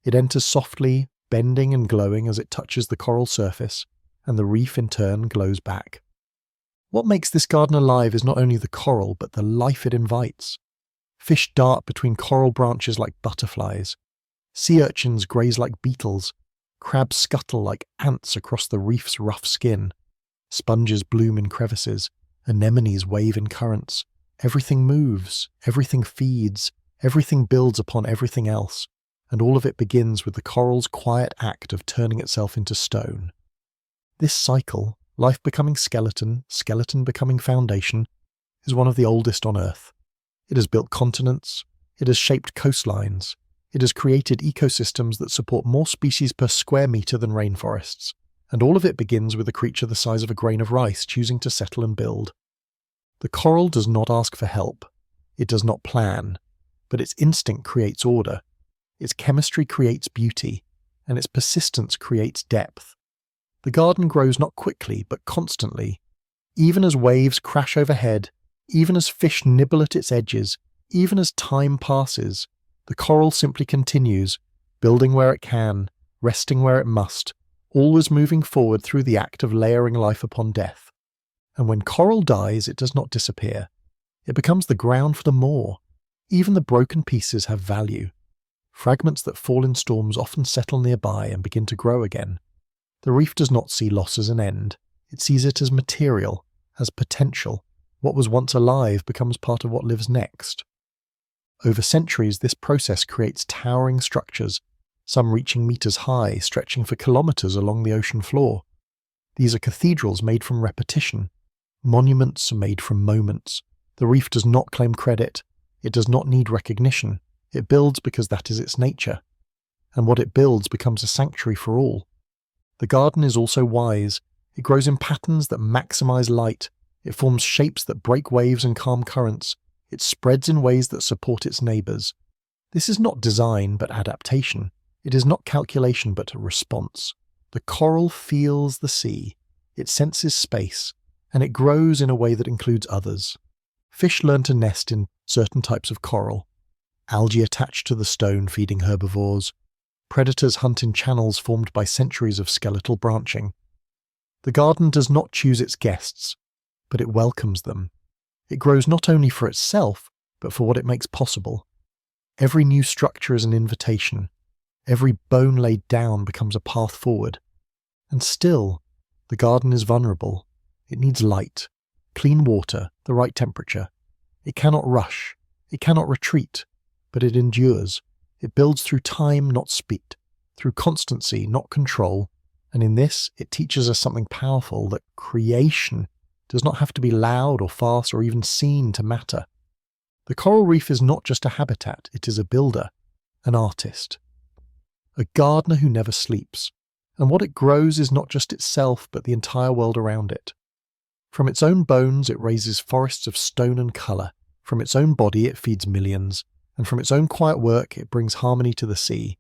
Speaker 1: It enters softly, bending and glowing as it touches the coral surface, and the reef in turn glows back. What makes this garden alive is not only the coral, but the life it invites. Fish dart between coral branches like butterflies. Sea urchins graze like beetles. Crabs scuttle like ants across the reef's rough skin. Sponges bloom in crevices. Anemones wave in currents. Everything moves, everything feeds, everything builds upon everything else, and all of it begins with the coral's quiet act of turning itself into stone. This cycle, life becoming skeleton, skeleton becoming foundation, is one of the oldest on Earth. It has built continents, it has shaped coastlines, it has created ecosystems that support more species per square metre than rainforests, and all of it begins with a creature the size of a grain of rice choosing to settle and build. The coral does not ask for help, it does not plan, but its instinct creates order, its chemistry creates beauty, and its persistence creates depth. The garden grows not quickly, but constantly. Even as waves crash overhead, even as fish nibble at its edges, even as time passes, the coral simply continues, building where it can, resting where it must, always moving forward through the act of layering life upon death. And when coral dies, it does not disappear. It becomes the ground for the more. Even the broken pieces have value. Fragments that fall in storms often settle nearby and begin to grow again. The reef does not see loss as an end. It sees it as material, as potential. What was once alive becomes part of what lives next. Over centuries, this process creates towering structures, some reaching meters high, stretching for kilometers along the ocean floor. These are cathedrals made from repetition. Monuments are made from moments. The reef does not claim credit. It does not need recognition. It builds because that is its nature. And what it builds becomes a sanctuary for all. The garden is also wise. It grows in patterns that maximize light. It forms shapes that break waves and calm currents. It spreads in ways that support its neighbors. This is not design, but adaptation. It is not calculation, but a response. The coral feels the sea. It senses space, and it grows in a way that includes others. Fish learn to nest in certain types of coral. Algae attach to the stone, feeding herbivores. Predators hunt in channels formed by centuries of skeletal branching. The garden does not choose its guests, but it welcomes them. It grows not only for itself, but for what it makes possible. Every new structure is an invitation. Every bone laid down becomes a path forward. And still, the garden is vulnerable. It needs light, clean water, the right temperature. It cannot rush. It cannot retreat, but it endures. It builds through time, not speed, through constancy, not control, and in this it teaches us something powerful, that creation does not have to be loud or fast or even seen to matter. The coral reef is not just a habitat, it is a builder, an artist, a gardener who never sleeps, and what it grows is not just itself but the entire world around it. From its own bones it raises forests of stone and colour, from its own body it feeds millions, and from its own quiet work it brings harmony to the sea.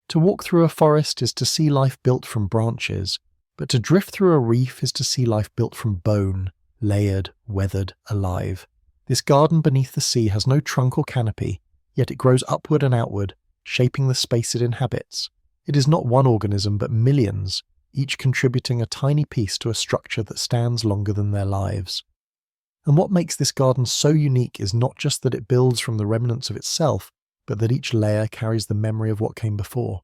Speaker 1: To walk through a forest is to see life built from branches, but to drift through a reef is to see life built from bone, layered, weathered, alive. This garden beneath the sea has no trunk or canopy, yet it grows upward and outward, shaping the space it inhabits. It is not one organism but millions, each contributing a tiny piece to a structure that stands longer than their lives. And what makes this garden so unique is not just that it builds from the remnants of itself, but that each layer carries the memory of what came before.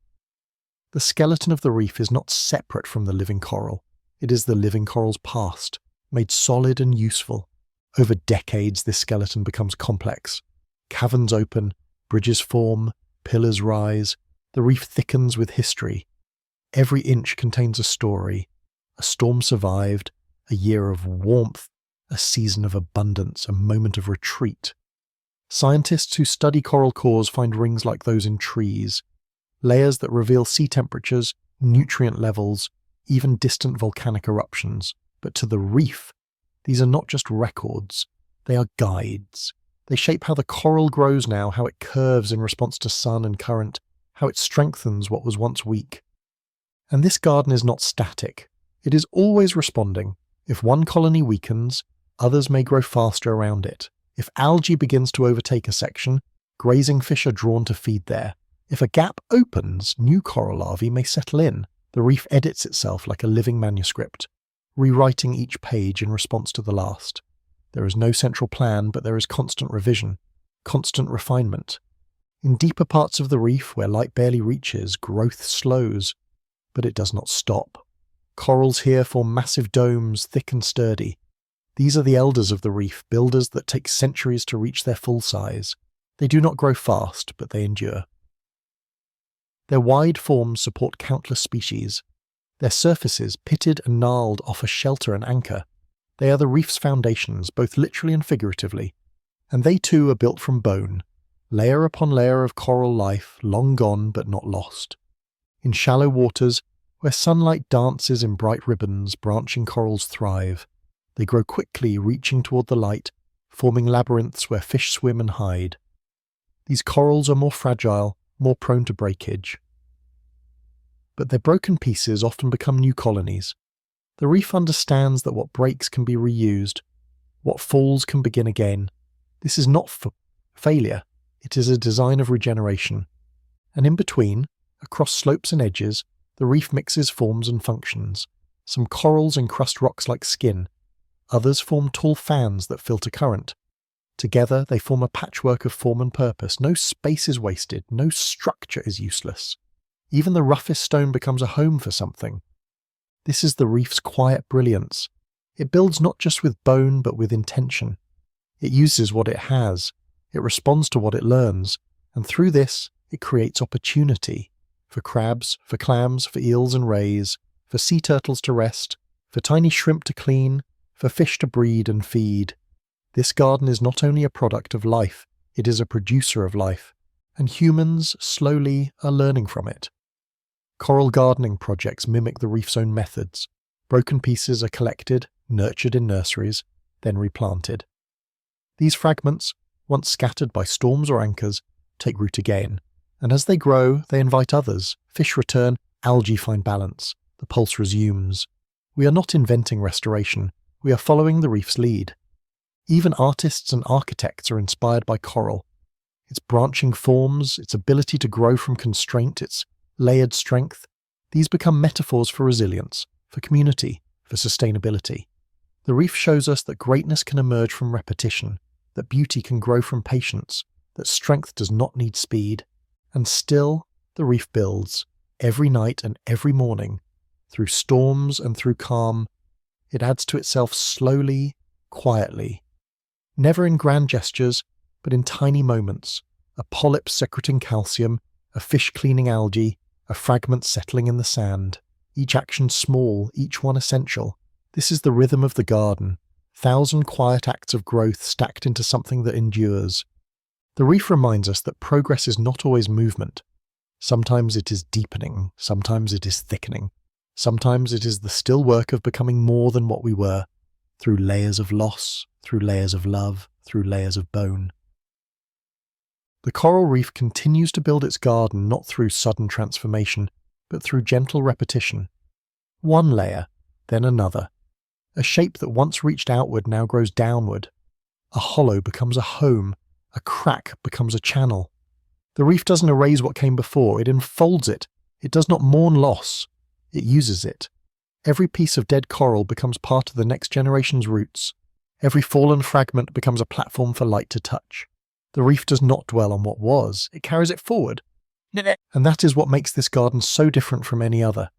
Speaker 1: The skeleton of the reef is not separate from the living coral. It is the living coral's past, made solid and useful. Over decades, this skeleton becomes complex. Caverns open, bridges form, pillars rise, the reef thickens with history. Every inch contains a story. A storm survived, a year of warmth, a season of abundance, a moment of retreat. Scientists who study coral cores find rings like those in trees, layers that reveal sea temperatures, nutrient levels, even distant volcanic eruptions. But to the reef, these are not just records, they are guides. They shape how the coral grows now, how it curves in response to sun and current, how it strengthens what was once weak. And this garden is not static. It is always responding. If one colony weakens, others may grow faster around it. If algae begins to overtake a section, grazing fish are drawn to feed there. If a gap opens, new coral larvae may settle in. The reef edits itself like a living manuscript, rewriting each page in response to the last. There is no central plan, but there is constant revision, constant refinement. In deeper parts of the reef, where light barely reaches, growth slows, but it does not stop. Corals here form massive domes, thick and sturdy. These are the elders of the reef, builders that take centuries to reach their full size. They do not grow fast, but they endure. Their wide forms support countless species. Their surfaces, pitted and gnarled, offer shelter and anchor. They are the reef's foundations, both literally and figuratively. And they too are built from bone, layer upon layer of coral life, long gone but not lost. In shallow waters, where sunlight dances in bright ribbons, branching corals thrive. They grow quickly, reaching toward the light, forming labyrinths where fish swim and hide. These corals are more fragile, more prone to breakage. But their broken pieces often become new colonies. The reef understands that what breaks can be reused, what falls can begin again. This is not failure, it is a design of regeneration. And in between, across slopes and edges, the reef mixes forms and functions. Some corals encrust rocks like skin. Others form tall fans that filter current. Together, they form a patchwork of form and purpose. No space is wasted, no structure is useless. Even the roughest stone becomes a home for something. This is the reef's quiet brilliance. It builds not just with bone, but with intention. It uses what it has. It responds to what it learns. And through this, it creates opportunity. For crabs, for clams, for eels and rays, for sea turtles to rest, for tiny shrimp to clean, for fish to breed and feed. This garden is not only a product of life, it is a producer of life. And humans, slowly, are learning from it. Coral gardening projects mimic the reef's own methods. Broken pieces are collected, nurtured in nurseries, then replanted. These fragments, once scattered by storms or anchors, take root again. And as they grow, they invite others. Fish return, algae find balance. The pulse resumes. We are not inventing restoration. We are following the reef's lead. Even artists and architects are inspired by coral. Its branching forms, its ability to grow from constraint, its layered strength, these become metaphors for resilience, for community, for sustainability. The reef shows us that greatness can emerge from repetition, that beauty can grow from patience, that strength does not need speed. And still, the reef builds, every night and every morning, through storms and through calm. It adds to itself slowly, quietly, never in grand gestures, but in tiny moments, a polyp secreting calcium, a fish cleaning algae, a fragment settling in the sand, each action small, each one essential. This is the rhythm of the garden, 1,000 quiet acts of growth stacked into something that endures. The reef reminds us that progress is not always movement. Sometimes it is deepening, sometimes it is thickening, sometimes it is the still work of becoming more than what we were, through layers of loss, through layers of love, through layers of bone. The coral reef continues to build its garden not through sudden transformation, but through gentle repetition. One layer, then another. A shape that once reached outward now grows downward. A hollow becomes a home, a crack becomes a channel. The reef doesn't erase what came before, it enfolds it. It does not mourn loss, it uses it. Every piece of dead coral becomes part of the next generation's roots. Every fallen fragment becomes a platform for light to touch. The reef does not dwell on what was, it carries it forward. And that is what makes this garden so different from any other.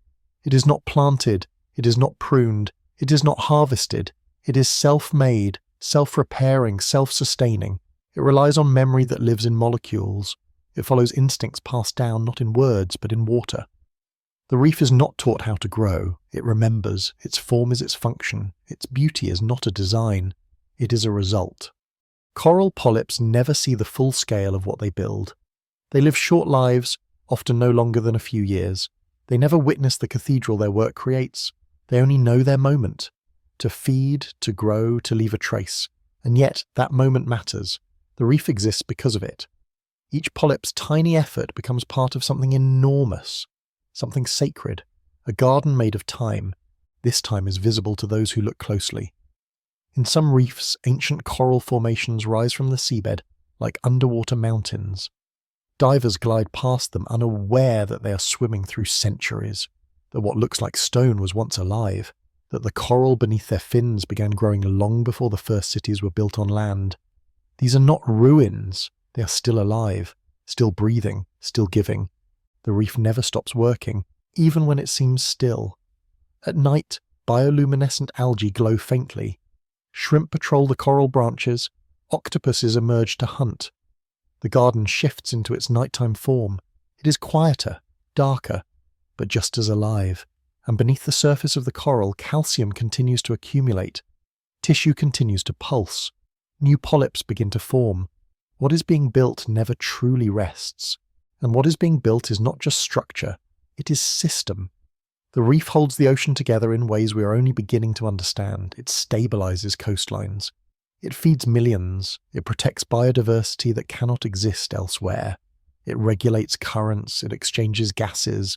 Speaker 1: It is not planted, it is not pruned, it is not harvested. It is self-made, self-repairing, self-sustaining. It relies on memory that lives in molecules. It follows instincts passed down not in words but in water. The reef is not taught how to grow, it remembers, its form is its function, its beauty is not a design, it is a result. Coral polyps never see the full scale of what they build. They live short lives, often no longer than a few years. They never witness the cathedral their work creates. They only know their moment. To feed, to grow, to leave a trace. And yet, that moment matters. The reef exists because of it. Each polyp's tiny effort becomes part of something enormous, something sacred, a garden made of time. This time is visible to those who look closely. In some reefs, ancient coral formations rise from the seabed like underwater mountains. Divers glide past them unaware that they are swimming through centuries, that what looks like stone was once alive, that the coral beneath their fins began growing long before the first cities were built on land. These are not ruins, they are still alive, still breathing, still giving. The reef never stops working, even when it seems still. At night, bioluminescent algae glow faintly. Shrimp patrol the coral branches, octopuses emerge to hunt. The garden shifts into its nighttime form. It is quieter, darker, but just as alive. And beneath the surface of the coral, calcium continues to accumulate. Tissue continues to pulse. New polyps begin to form. What is being built never truly rests. And what is being built is not just structure, it is system. The reef holds the ocean together in ways we are only beginning to understand. It stabilizes coastlines. It feeds millions. It protects biodiversity that cannot exist elsewhere. It regulates currents. It exchanges gases.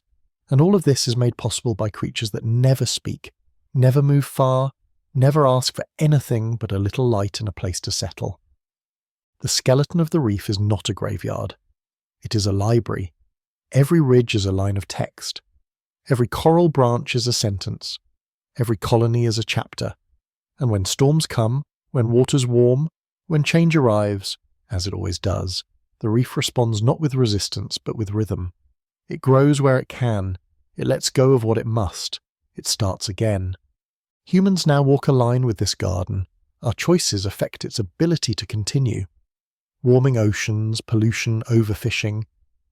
Speaker 1: And all of this is made possible by creatures that never speak, never move far, never ask for anything but a little light and a place to settle. The skeleton of the reef is not a graveyard. It is a library. Every ridge is a line of text. Every coral branch is a sentence. Every colony is a chapter. And when storms come, when waters warm, when change arrives, as it always does, the reef responds not with resistance but with rhythm. It grows where it can. It lets go of what it must. It starts again. Humans now walk a line with this garden. Our choices affect its ability to continue. Warming oceans, pollution, overfishing,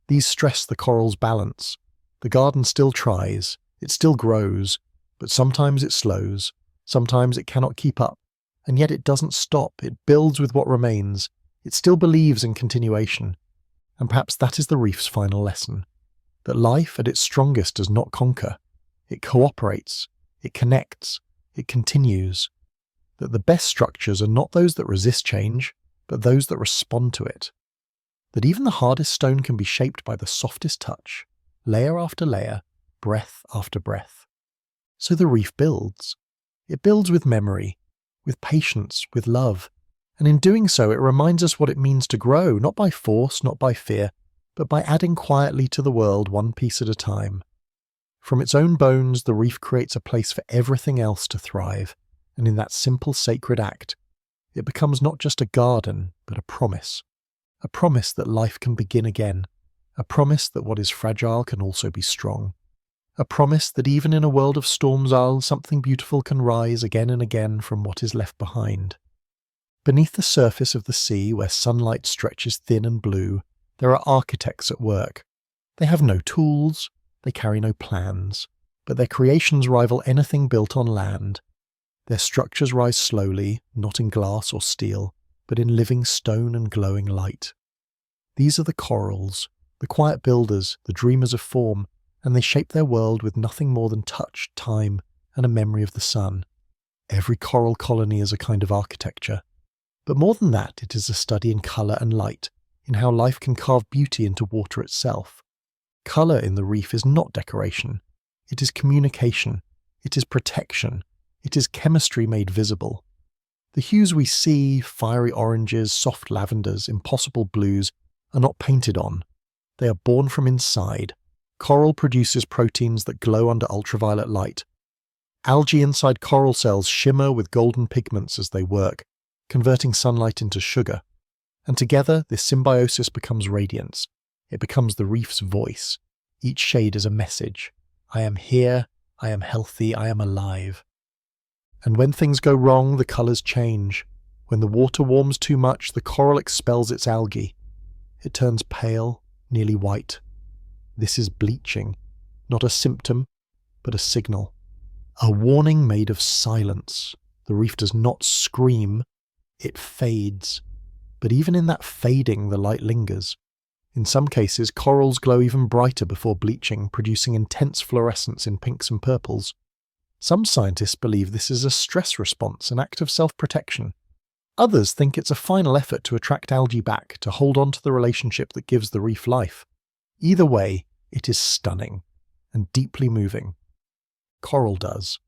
Speaker 1: these stress the coral's balance. The garden still tries. It still grows. But sometimes it slows. Sometimes it cannot keep up. And yet it doesn't stop. It builds with what remains. It still believes in continuation. And perhaps that is the reef's final lesson. That life at its strongest does not conquer. It cooperates. It connects. It continues. That the best structures are not those that resist change, but those that respond to it. That even the hardest stone can be shaped by the softest touch, layer after layer, breath after breath. So the reef builds. It builds with memory, with patience, with love. And in doing so, it reminds us what it means to grow, not by force, not by fear, but by adding quietly to the world one piece at a time. From its own bones, the reef creates a place for everything else to thrive, and in that simple sacred act, it becomes not just a garden, but a promise that life can begin again, a promise that what is fragile can also be strong, a promise that even in a world of storms something beautiful can rise again and again from what is left behind. Beneath the surface of the sea, where sunlight stretches thin and blue, there are architects at work. They have no tools, they carry no plans, but their creations rival anything built on land. Their structures rise slowly, not in glass or steel, but in living stone and glowing light. These are the corals, the quiet builders, the dreamers of form, and they shape their world with nothing more than touch, time, and a memory of the sun. Every coral colony is a kind of architecture. But more than that, it is a study in colour and light, in how life can carve beauty into water itself. Colour in the reef is not decoration. It is communication. It is protection. It is chemistry made visible. The hues we see, fiery oranges, soft lavenders, impossible blues, are not painted on. They are born from inside. Coral produces proteins that glow under ultraviolet light. Algae inside coral cells shimmer with golden pigments as they work, converting sunlight into sugar. And together, this symbiosis becomes radiance. It becomes the reef's voice. Each shade is a message. I am here, I am healthy, I am alive. And when things go wrong, the colours change. When the water warms too much, the coral expels its algae. It turns pale, nearly white. This is bleaching, not a symptom, but a signal. A warning made of silence. The reef does not scream, it fades. But even in that fading, the light lingers. In some cases, corals glow even brighter before bleaching, producing intense fluorescence in pinks and purples. Some scientists believe this is a stress response, an act of self-protection. Others think it's a final effort to attract algae back, to hold on to the relationship that gives the reef life. Either way, it is stunning and deeply moving. Coral does.